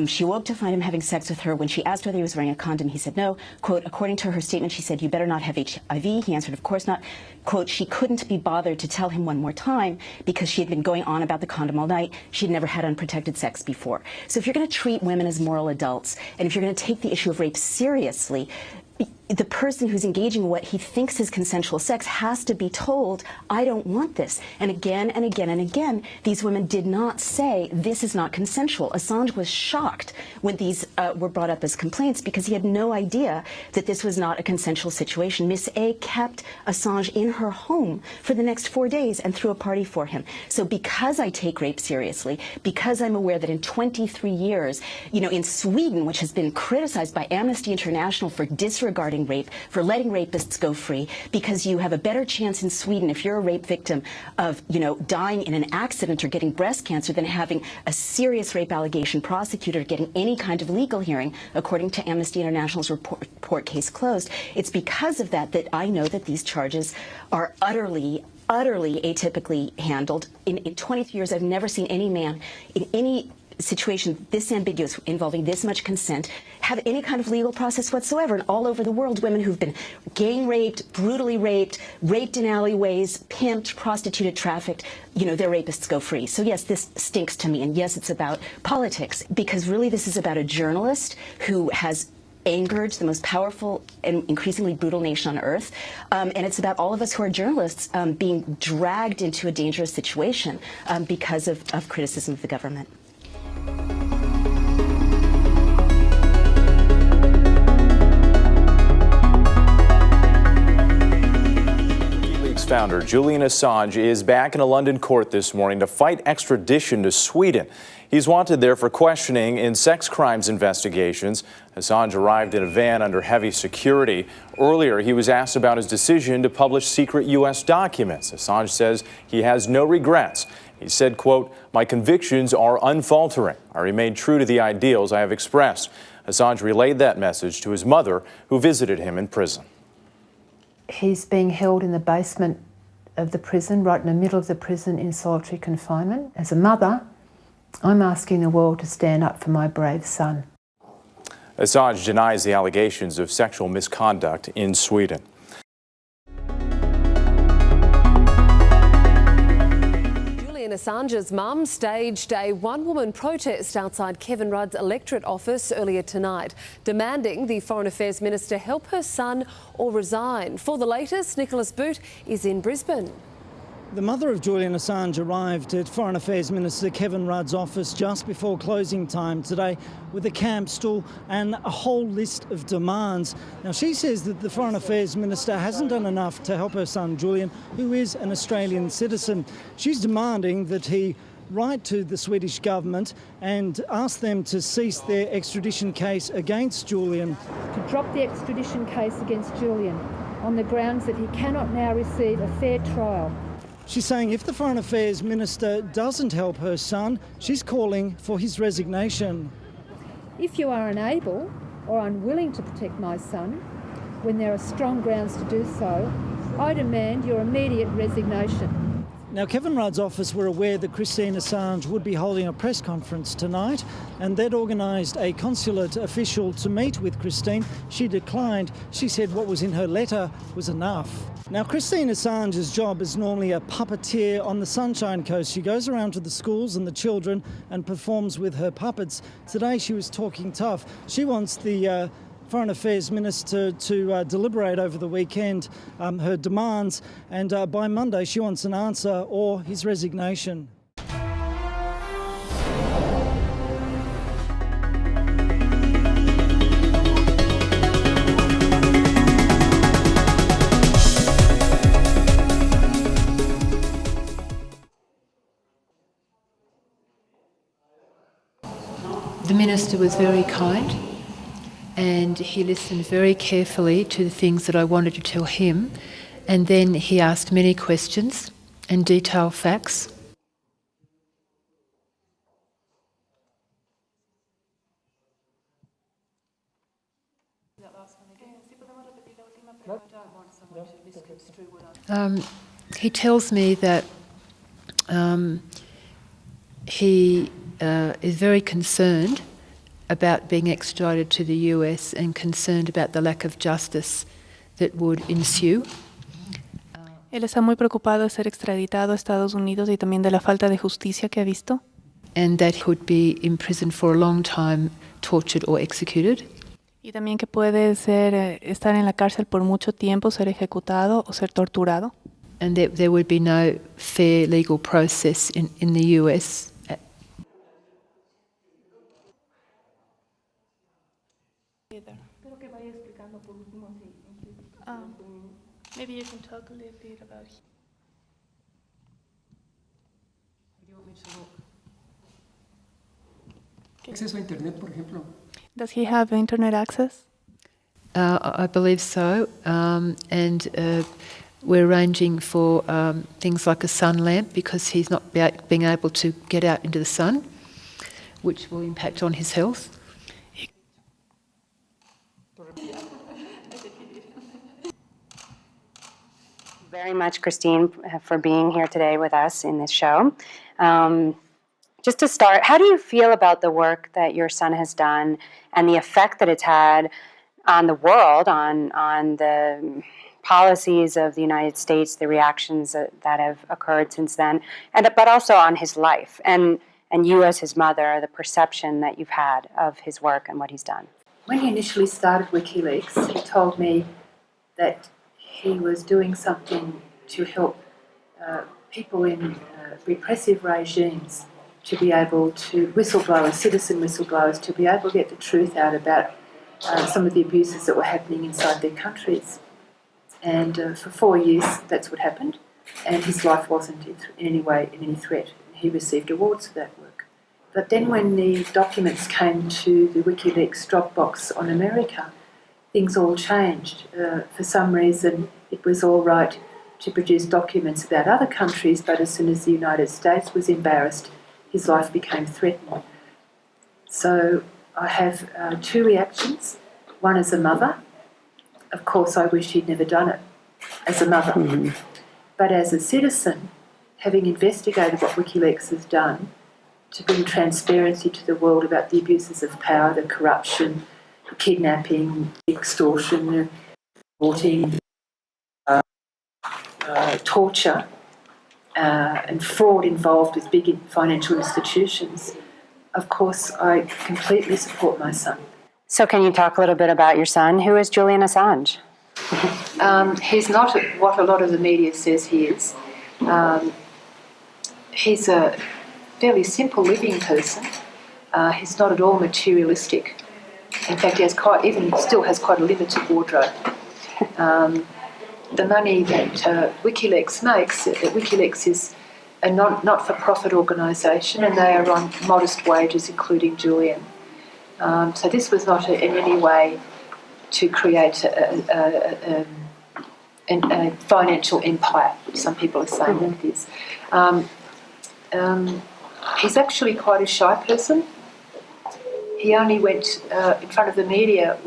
she woke to find him having sex with her. When she asked whether he was wearing a condom, he said no. Quote, according to her statement, she said, you better not have HIV. He answered, of course not. Quote, she couldn't be bothered to tell him one more time because she had been going on about the condom all night. She'd never had unprotected sex before. So if you're going to treat women as moral adults, and if you're going to take the issue of rape seriously, the person who's engaging in what he thinks is consensual sex has to be told, I don't want this. And again and again and again, these women did not say, this is not consensual. Assange was shocked when these were brought up as complaints because he had no idea that this was not a consensual situation. Miss A kept Assange in her home for the next 4 days and threw a party for him. So because I take rape seriously, because I'm aware that in 23 years, in Sweden, which has been criticized by Amnesty International for disregarding rape, for letting rapists go free, because you have a better chance in Sweden if you're a rape victim of, dying in an accident or getting breast cancer than having a serious rape allegation prosecuted or getting any kind of legal hearing, according to Amnesty International's report Case Closed. It's because of that that I know that these charges are utterly atypically handled. In 23 years, I've never seen any man in any situation this ambiguous involving this much consent have any kind of legal process whatsoever. And all over the world, women who've been gang raped, brutally raped in alleyways, pimped, prostituted, trafficked, their rapists go free. So yes, this stinks to me. And yes, it's about politics, because really this is about a journalist who has angered the most powerful and increasingly brutal nation on earth. And it's about all of us who are journalists being dragged into a dangerous situation because of criticism of the government. WikiLeaks founder Julian Assange is back in a London court this morning to fight extradition to Sweden. He's wanted there for questioning in sex crimes investigations. Assange arrived in a van under heavy security. Earlier, he was asked about his decision to publish secret U.S. documents. Assange says he has no regrets. He said, quote, my convictions are unfaltering. I remain true to the ideals I have expressed. Assange relayed that message to his mother, who visited him in prison. He's being held in the basement of the prison, right in the middle of the prison in solitary confinement. As a mother, I'm asking the world to stand up for my brave son. Assange denies the allegations of sexual misconduct in Sweden. Assange's mum staged a one-woman protest outside Kevin Rudd's electorate office earlier tonight, demanding the Foreign Affairs Minister help her son or resign. For the latest, Nicholas Boot is in Brisbane. The mother of Julian Assange arrived at Foreign Affairs Minister Kevin Rudd's office just before closing time today with a camp stool and a whole list of demands. Now, she says that the Foreign Affairs Minister hasn't done enough to help her son Julian, who is an Australian citizen. She's demanding that he write to the Swedish government and ask them to cease their extradition case against Julian. To drop the extradition case against Julian on the grounds that he cannot now receive a fair trial. She's saying if the Foreign Affairs Minister doesn't help her son, she's calling for his resignation. If you are unable or unwilling to protect my son, when there are strong grounds to do so, I demand your immediate resignation. Now, Kevin Rudd's office were aware that Christine Assange would be holding a press conference tonight, and they'd organised a consulate official to meet with Christine. She declined. She said what was in her letter was enough. Now, Christine Assange's job is normally a puppeteer on the Sunshine Coast. She goes around to the schools and the children and performs with her puppets. Today she was talking tough. She wants the Foreign Affairs Minister to deliberate over the weekend her demands, and by Monday she wants an answer or his resignation. The Minister was very kind, and he listened very carefully to the things that I wanted to tell him, and then he asked many questions and detailed facts. He tells me that he is very concerned about being extradited to the US and concerned about the lack of justice that would ensue. Él está muy preocupado de ser extraditado a Estados Unidos y también de la falta de justicia que ha visto. And that he could be imprisoned for a long time, tortured or executed. Y también que puede estar en la cárcel por mucho tiempo, ser ejecutado o ser torturado. And that there would be no fair legal process in the US. Maybe you can talk a little bit about it. Acceso a internet, por ejemplo. Does he have internet access? I believe so, and we're arranging for things like a sun lamp because he's not being able to get out into the sun, which will impact on his health. Very much, Christine, for being here today with us in this show. Just to start, how do you feel about the work that your son has done and the effect that it's had on the world, on the policies of the United States, the reactions that have occurred since then, but also on his life and you as his mother, the perception that you've had of his work and what he's done? When he initially started WikiLeaks, he told me that he was doing something to help people in repressive regimes to be able to citizen whistleblowers, to be able to get the truth out about some of the abuses that were happening inside their countries. And for 4 years, that's what happened. And his life wasn't in any way in any threat. He received awards for that work. But then when the documents came to the WikiLeaks Dropbox on America, things all changed. For some reason, it was all right to produce documents about other countries, but as soon as the United States was embarrassed, his life became threatened. So I have two reactions. One as a mother. Of course, I wish he'd never done it. as a mother. But as a citizen, having investigated what WikiLeaks has done to bring transparency to the world about the abuses of power, the corruption, the kidnapping, extortion, aborting, torture, and fraud involved with big financial institutions, of course, I completely support my son. So can you talk a little bit about your son? Who is Julian Assange? He's not what a lot of the media says he is. He's a fairly simple living person. He's not at all materialistic. In fact, he has still has quite a limited wardrobe. The money that WikiLeaks makes, WikiLeaks is a not-for-profit organisation, and they are on modest wages, including Julian. So this was not in any way to create a financial empire. Some people are saying that it is. He's actually quite a shy person. He only went in front of the media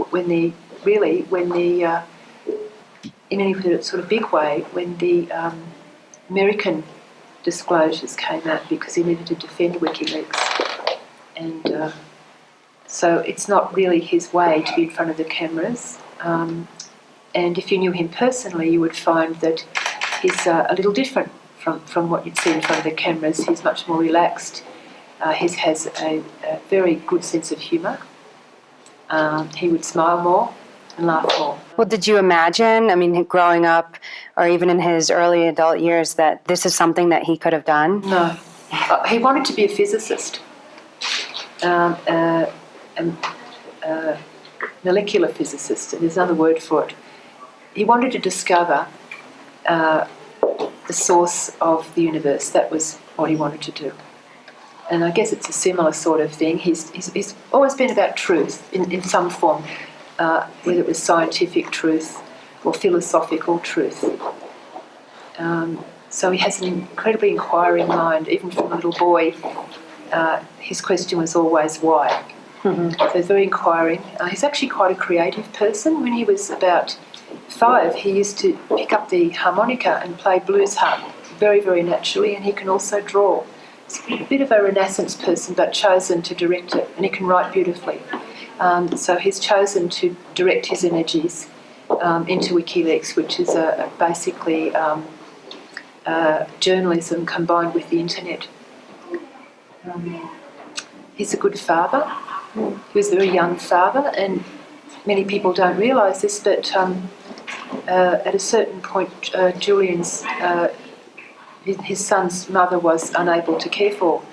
in any sort of big way, when the American disclosures came out, because he needed to defend WikiLeaks. And so it's not really his way to be in front of the cameras. And if you knew him personally, you would find that he's a little different from what you'd see in front of the cameras. He's much more relaxed. He has a very good sense of humour. He would smile more and laugh more. Well, did you imagine, I mean, growing up or even in his early adult years, that this is something that he could have done? No. He wanted to be a physicist, a molecular physicist, and there's another word for it. He wanted to discover the source of the universe. That was what he wanted to do. And I guess it's a similar sort of thing. He's always been about truth in some form, whether it was scientific truth or philosophical truth. So he has an incredibly inquiring mind. Even from a little boy, his question was always why. So very inquiring. He's actually quite a creative person. When he was about 5, he used to pick up the harmonica and play blues harp very, very naturally, and he can also draw. He's a bit of a Renaissance person, but chosen to direct it, and he can write beautifully. So he's chosen to direct his energies into WikiLeaks, which is basically journalism combined with the internet. He's a good father. He was a very young father, and many people don't realise this, but at a certain point, Julian's his son's mother was unable to care for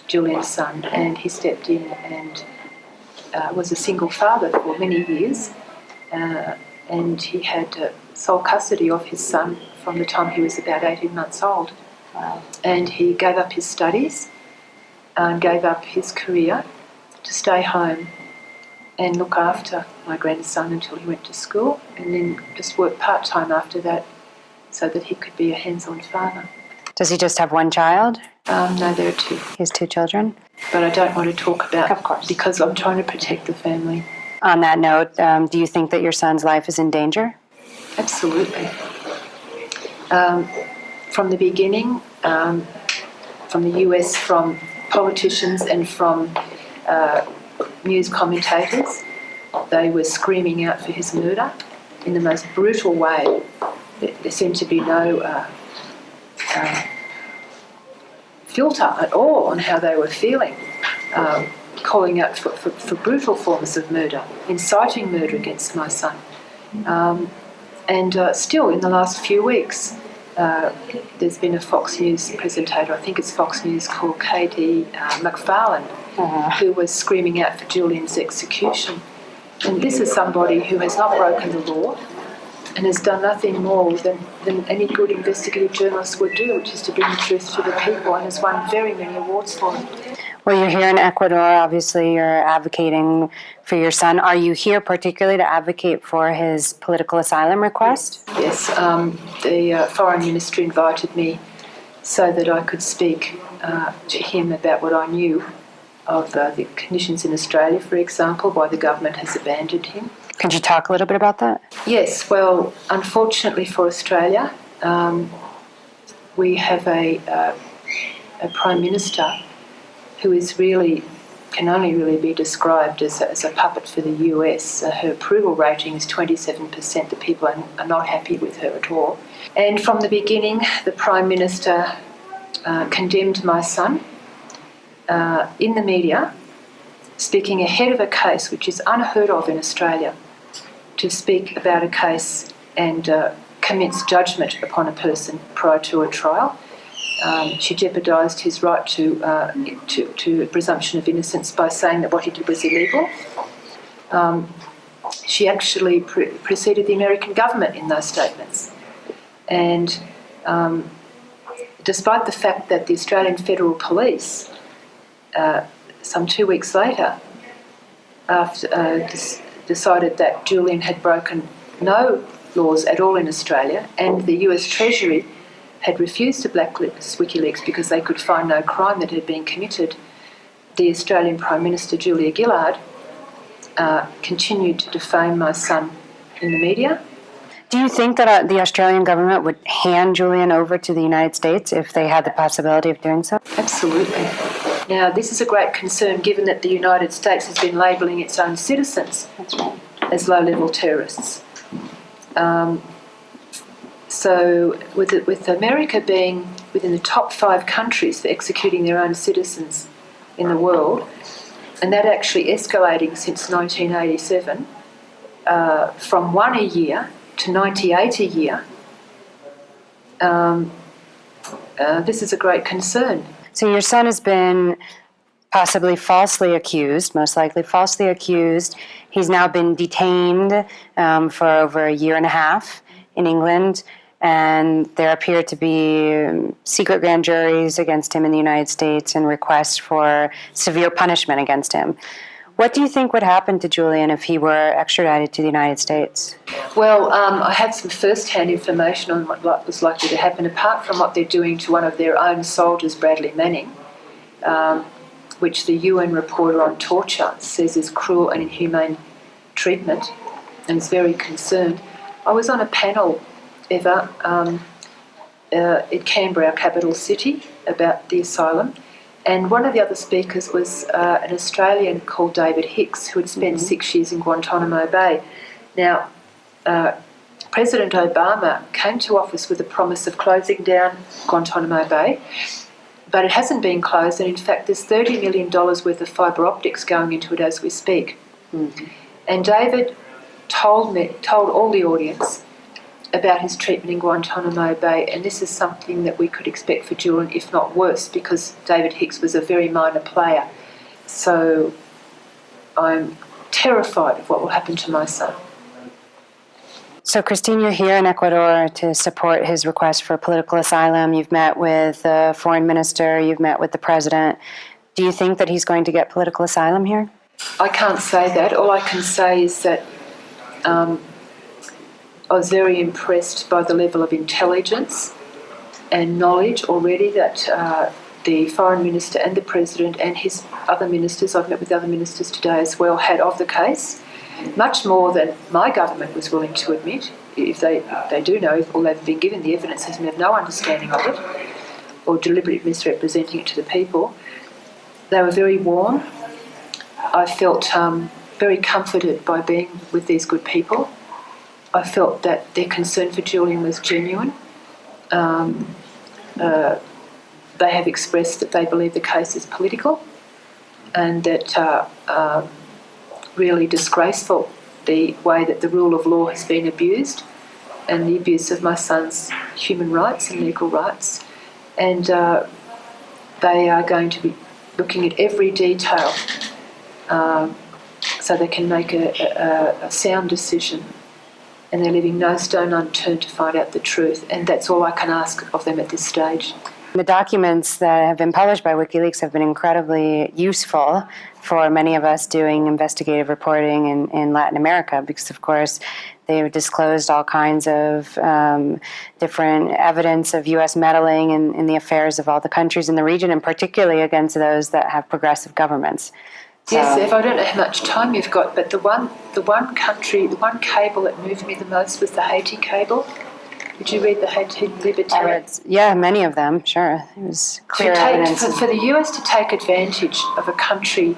Julian's son, and he stepped in and was a single father for many years, and he had sole custody of his son from the time he was about 18 months old. And he gave up his studies and gave up his career to stay home and look after my grandson until he went to school, and then just work part-time after that so that he could be a hands-on father. Does he just have one child? No, there are 2. He has 2 children? But I don't want to talk about Of course. Because I'm trying to protect the family. On that note, do you think that your son's life is in danger? Absolutely. From the beginning, from the US, from politicians and from news commentators, they were screaming out for his murder in the most brutal way. There seemed to be no filter at all on how they were feeling, calling out for brutal forms of murder, inciting murder against my son. And still, in the last few weeks, there's been a Fox News presentator, I think it's Fox News, called Katie McFarlane, who was screaming out for Julian's execution. And this is somebody who has not broken the law and has done nothing more than any good investigative journalist would do, which is to bring the truth to the people, and has won very many awards for it. Well, you're here in Ecuador. Obviously, you're advocating for your son. Are you here particularly to advocate for his political asylum request? Yes. The Foreign Ministry invited me so that I could speak to him about what I knew of the conditions in Australia, for example, why the government has abandoned him. Could you talk a little bit about that? Yes, well, unfortunately for Australia, we have a Prime Minister who is really, can only really be described as a puppet for the US. Her approval rating is 27%. The people are not happy with her at all. And from the beginning, the Prime Minister condemned my son in the media, speaking ahead of a case which is unheard of in Australia, to speak about a case and commence judgment upon a person prior to a trial. She jeopardised his right to a presumption of innocence by saying that what he did was illegal. She actually preceded the American government in those statements. And despite the fact that the Australian Federal Police, some 2 weeks later, decided that Julian had broken no laws at all in Australia, and the US Treasury had refused to blacklist WikiLeaks because they could find no crime that had been committed, the Australian Prime Minister, Julia Gillard, continued to defame my son in the media. Do you think that the Australian government would hand Julian over to the United States if they had the possibility of doing so? Absolutely. Now, this is a great concern given that the United States has been labelling its own citizens as low-level terrorists. So with America being within the top 5 countries for executing their own citizens in the world, and that actually escalating since 1987, from 1 a year to 98 a year, this is a great concern. So your son has been possibly falsely accused, most likely falsely accused. He's now been detained for over a year and a half in England, and there appear to be secret grand juries against him in the United States and requests for severe punishment against him. What do you think would happen to Julian if he were extradited to the United States? Well, I had some first-hand information on what was likely to happen, apart from what they're doing to one of their own soldiers, Bradley Manning, which the UN reporter on torture says is cruel and inhumane treatment, and is very concerned. I was on a panel, Eva, in Canberra, our capital city, about the asylum, and one of the other speakers was an Australian called David Hicks, who had spent 6 years in Guantanamo Bay. Now, President Obama came to office with the promise of closing down Guantanamo Bay, but it hasn't been closed, and in fact there's $30 million worth of fibre optics going into it as we speak. And David told all the audience about his treatment in Guantanamo Bay, and this is something that we could expect for Julian, if not worse, because David Hicks was a very minor player. So I'm terrified of what will happen to my son. So, Christine, you're here in Ecuador to support his request for political asylum. You've met with the foreign minister, you've met with the president. Do you think that he's going to get political asylum here? I can't say that. All I can say is that I was very impressed by the level of intelligence and knowledge already that the foreign minister and the president and his other ministers, I've met with other ministers today as well, had of the case. Much more than my government was willing to admit. If they do know, or they've been given the evidence and have no understanding of it, or deliberately misrepresenting it to the people. They were very warm. I felt very comforted by being with these good people. I felt that their concern for Julian was genuine. They have expressed that they believe the case is political, and that really disgraceful the way that the rule of law has been abused, and the abuse of my son's human rights and legal rights. And they are going to be looking at every detail so they can make a sound decision. And they're leaving no stone unturned to find out the truth. And that's all I can ask of them at this stage. The documents that have been published by WikiLeaks have been incredibly useful for many of us doing investigative reporting in Latin America, because, of course, they've disclosed all kinds of different evidence of U.S. meddling in the affairs of all the countries in the region, and particularly against those that have progressive governments. Yes, Ev, I don't know how much time you've got, but the one cable that moved me the most was the Haiti cable. Did you read the Haiti Liberté? Yeah, many of them, sure. It was clear evidence. For the US to take advantage of a country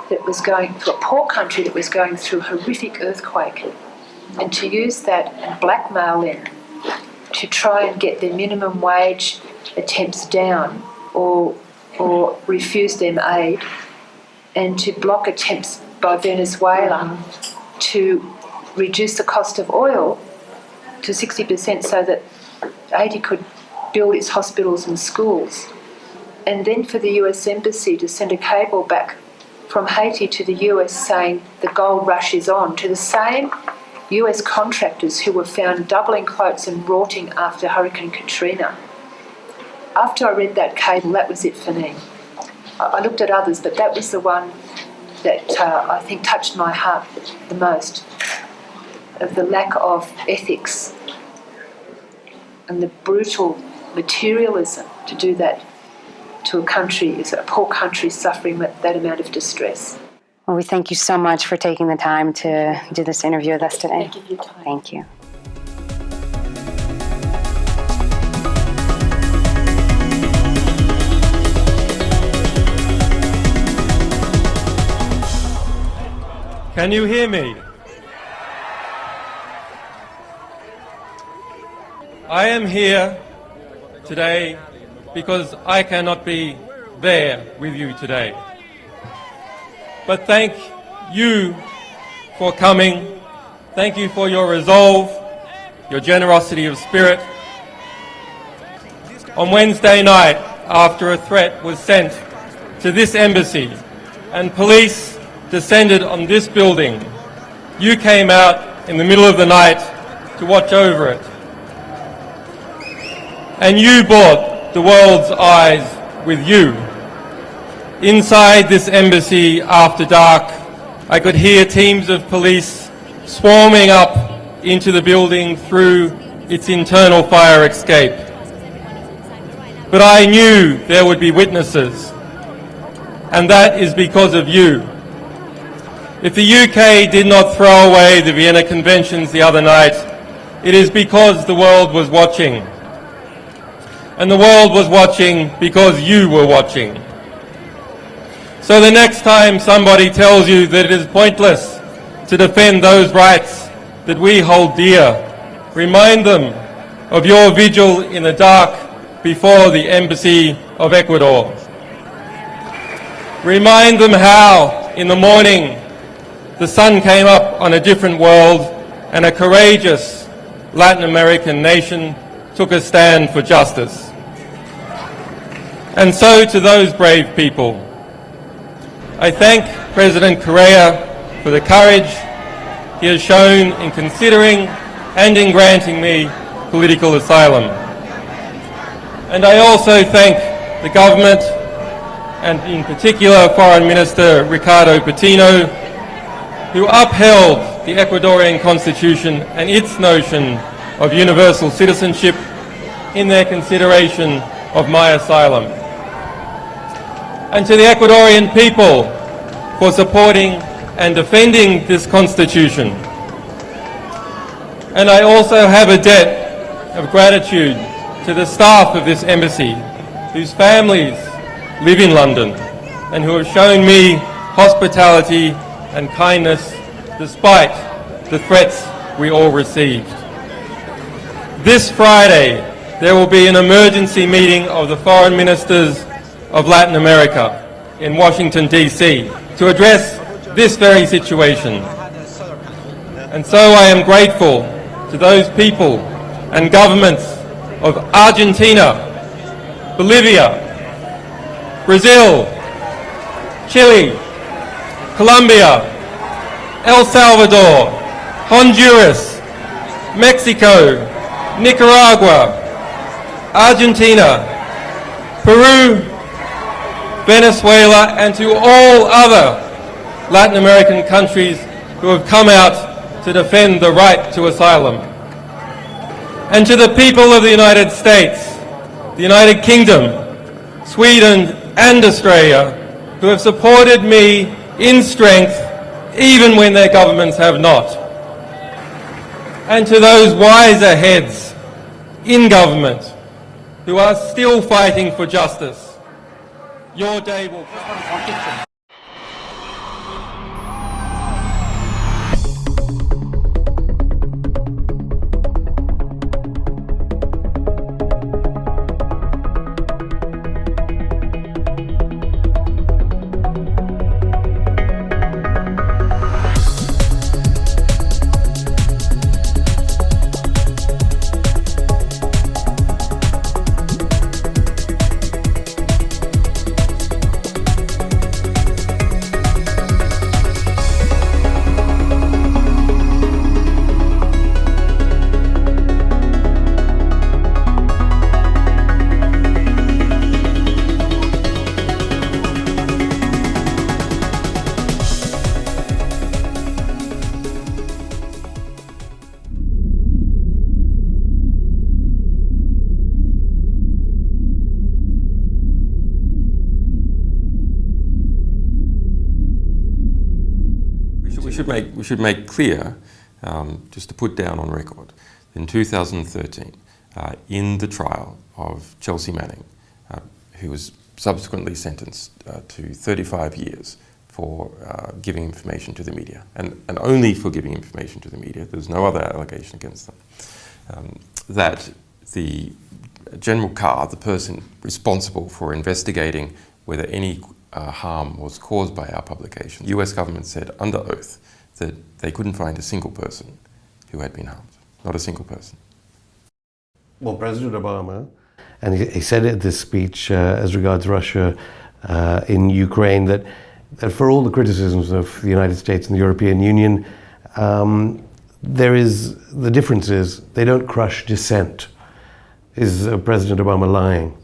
that was going, a poor country that was going through a horrific earthquake, and to use that and blackmail them to try and get their minimum wage attempts down or refuse them aid, and to block attempts by Venezuela to reduce the cost of oil to 60% so that Haiti could build its hospitals and schools. And then for the US Embassy to send a cable back from Haiti to the US saying the gold rush is on, to the same US contractors who were found doubling quotes and rorting after Hurricane Katrina. After I read that cable, that was it for me. I looked at others, but that was the one that I think touched my heart the most, of the lack of ethics and the brutal materialism to do that to a country, a poor country suffering that amount of distress. Well, we thank you so much for taking the time to do this interview with us today. Thank you for your time. Thank you. Can you hear me? I am here today because I cannot be there with you today. But thank you for coming. Thank you for your resolve, your generosity of spirit. On Wednesday night, after a threat was sent to this embassy and police descended on this building, you came out in the middle of the night to watch over it. And you brought the world's eyes with you. Inside this embassy after dark, I could hear teams of police swarming up into the building through its internal fire escape. But I knew there would be witnesses, and that is because of you. If the UK did not throw away the Vienna Conventions the other night, it is because the world was watching. And the world was watching because you were watching. So the next time somebody tells you that it is pointless to defend those rights that we hold dear, remind them of your vigil in the dark before the Embassy of Ecuador. Remind them how, in the morning, the sun came up on a different world and a courageous Latin American nation took a stand for justice. And so to those brave people, I thank President Correa for the courage he has shown in considering and in granting me political asylum. And I also thank the government, and in particular Foreign Minister Ricardo Patino, who upheld the Ecuadorian constitution and its notion of universal citizenship in their consideration of my asylum. And to the Ecuadorian people for supporting and defending this constitution. And I also have a debt of gratitude to the staff of this embassy, whose families live in London and who have shown me hospitality and kindness despite the threats we all received. This Friday, there will be an emergency meeting of the foreign ministers of Latin America in Washington, D.C. to address this very situation. And so I am grateful to those people and governments of Argentina, Bolivia, Brazil, Chile, Colombia, El Salvador, Honduras, Mexico, Nicaragua, Argentina, Peru, Venezuela, and to all other Latin American countries who have come out to defend the right to asylum. And to the people of the United States, the United Kingdom, Sweden, and Australia, who have supported me in strength, even when their governments have not. And to those wiser heads in government who are still fighting for justice, your day will come. We should make clear, just to put down on record, in 2013, in the trial of Chelsea Manning, who was subsequently sentenced to 35 years for giving information to the media, and only for giving information to the media, there's no other allegation against them, that the General Carr, the person responsible for investigating whether any harm was caused by our publication, the US government said under oath that they couldn't find a single person who had been harmed. Not a single person. Well, President Obama, and he said at this speech as regards Russia in Ukraine, that for all the criticisms of the United States and the European Union, the difference is they don't crush dissent. Is President Obama lying?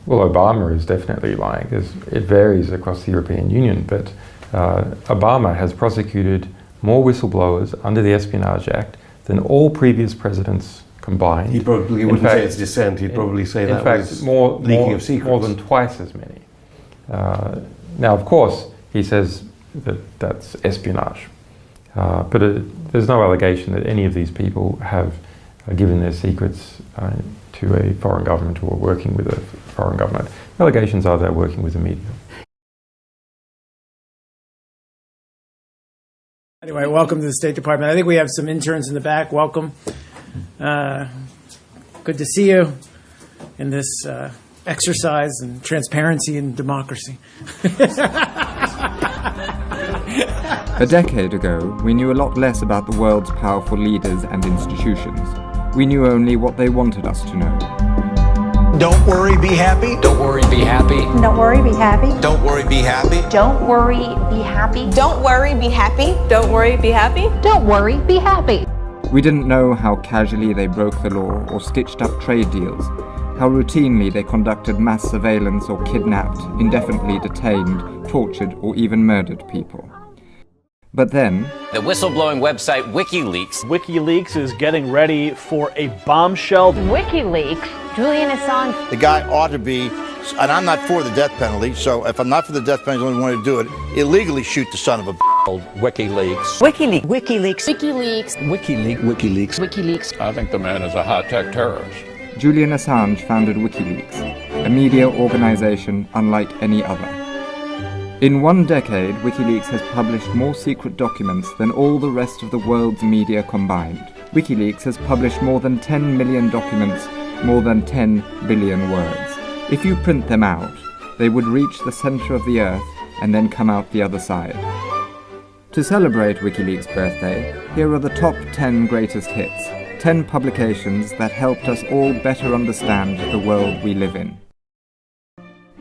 Well, Obama is definitely lying. It varies across the European Union, but Obama has prosecuted more whistleblowers under the Espionage Act than all previous presidents combined. He probably wouldn't say it's dissent. He'd probably say that was leaking of secrets. More than twice as many. Now, of course, he says that that's espionage, but there's no allegation that any of these people have given their secrets to a foreign government or working with a foreign government. The allegations are they're working with the media. Anyway, welcome to the State Department. I think we have some interns in the back. Welcome. Good to see you in this exercise in transparency and democracy. A decade ago, we knew a lot less about the world's powerful leaders and institutions. We knew only what they wanted us to know. Don't worry, be happy. Don't worry, be happy. Don't worry, be happy. Don't worry, be happy. Don't worry, be happy. Don't worry, be happy. Don't worry, be happy. Don't worry, be happy. We didn't know how casually they broke the law or stitched up trade deals, how routinely they conducted mass surveillance or kidnapped, indefinitely detained, tortured, or even murdered people. But then, the whistleblowing website WikiLeaks is getting ready for a bombshell. WikiLeaks, Julian Assange. The guy ought to be, and I'm not for the death penalty, so if I'm not for the death penalty, the only one to do it, illegally shoot the son of a WikiLeaks. WikiLeaks. WikiLeaks. WikiLeaks. WikiLeaks. WikiLeaks. WikiLeaks. I think the man is a high-tech terrorist. Julian Assange founded WikiLeaks, a media organization unlike any other. In 1 decade, WikiLeaks has published more secret documents than all the rest of the world's media combined. WikiLeaks has published more than 10 million documents, more than 10 billion words. If you print them out, they would reach the center of the earth and then come out the other side. To celebrate WikiLeaks' birthday, here are the top 10 greatest hits, 10 publications that helped us all better understand the world we live in.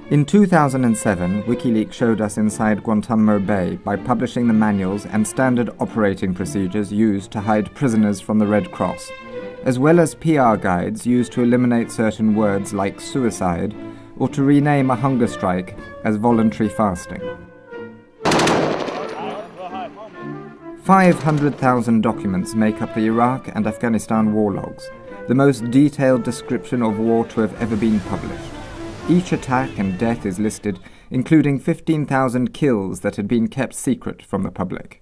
In 2007, WikiLeaks showed us inside Guantanamo Bay by publishing the manuals and standard operating procedures used to hide prisoners from the Red Cross, as well as PR guides used to eliminate certain words like suicide or to rename a hunger strike as voluntary fasting. 500,000 documents make up the Iraq and Afghanistan war logs, the most detailed description of war to have ever been published. Each attack and death is listed, including 15,000 kills that had been kept secret from the public.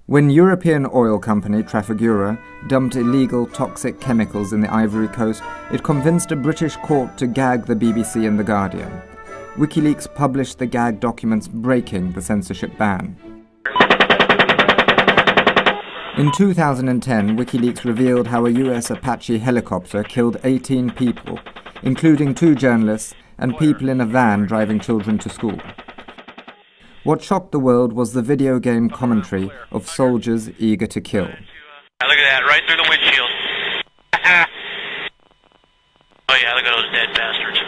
When European oil company Trafigura dumped illegal toxic chemicals in the Ivory Coast, it convinced a British court to gag the BBC and The Guardian. WikiLeaks published the gag documents breaking the censorship ban. In 2010, WikiLeaks revealed how a US Apache helicopter killed 18 people, including 2 journalists and people in a van driving children to school. What shocked the world was the video game commentary of soldiers eager to kill. Look at that, right through the windshield. Oh yeah, look at those dead bastards.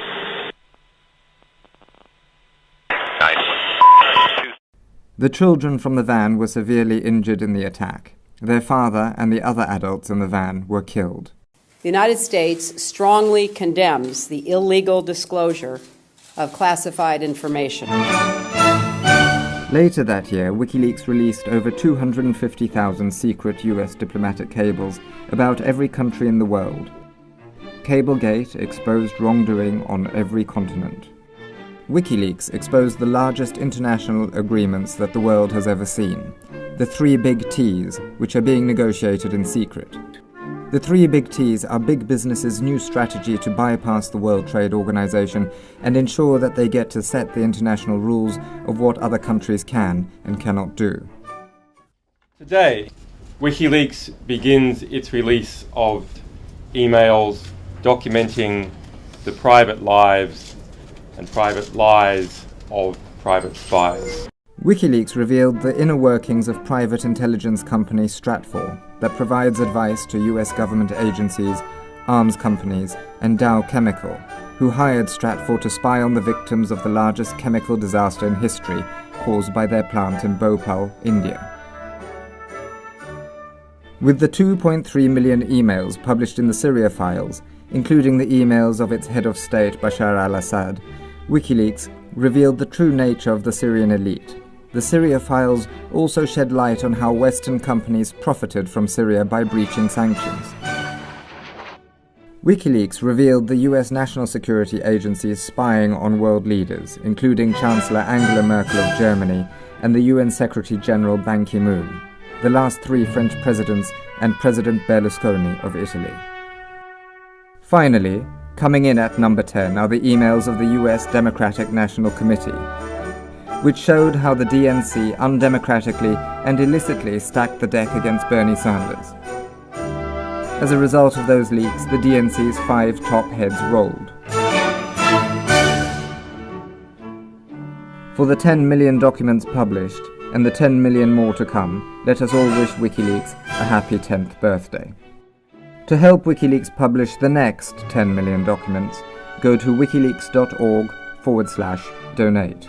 The children from the van were severely injured in the attack. Their father and the other adults in the van were killed. The United States strongly condemns the illegal disclosure of classified information. Later that year, WikiLeaks released over 250,000 secret US diplomatic cables about every country in the world. Cablegate exposed wrongdoing on every continent. WikiLeaks exposed the largest international agreements that the world has ever seen, the 3 big T's, which are being negotiated in secret. The 3 big T's are big businesses' new strategy to bypass the World Trade Organization and ensure that they get to set the international rules of what other countries can and cannot do. Today, WikiLeaks begins its release of emails documenting the private lives and private lies of private spies. WikiLeaks revealed the inner workings of private intelligence company Stratfor that provides advice to US government agencies, arms companies, and Dow Chemical, who hired Stratfor to spy on the victims of the largest chemical disaster in history caused by their plant in Bhopal, India. With the 2.3 million emails published in the Syria files, including the emails of its head of state Bashar al-Assad, WikiLeaks revealed the true nature of the Syrian elite. The Syria files also shed light on how Western companies profited from Syria by breaching sanctions. WikiLeaks revealed the US National Security Agency's spying on world leaders, including Chancellor Angela Merkel of Germany and the UN Secretary-General Ban Ki-moon, the last 3 French presidents, and President Berlusconi of Italy. Finally, coming in at number 10 are the emails of the US Democratic National Committee, which showed how the DNC undemocratically and illicitly stacked the deck against Bernie Sanders. As a result of those leaks, the DNC's 5 top heads rolled. For the 10 million documents published, and the 10 million more to come, let us all wish WikiLeaks a happy 10th birthday. To help WikiLeaks publish the next 10 million documents, go to wikileaks.org/donate.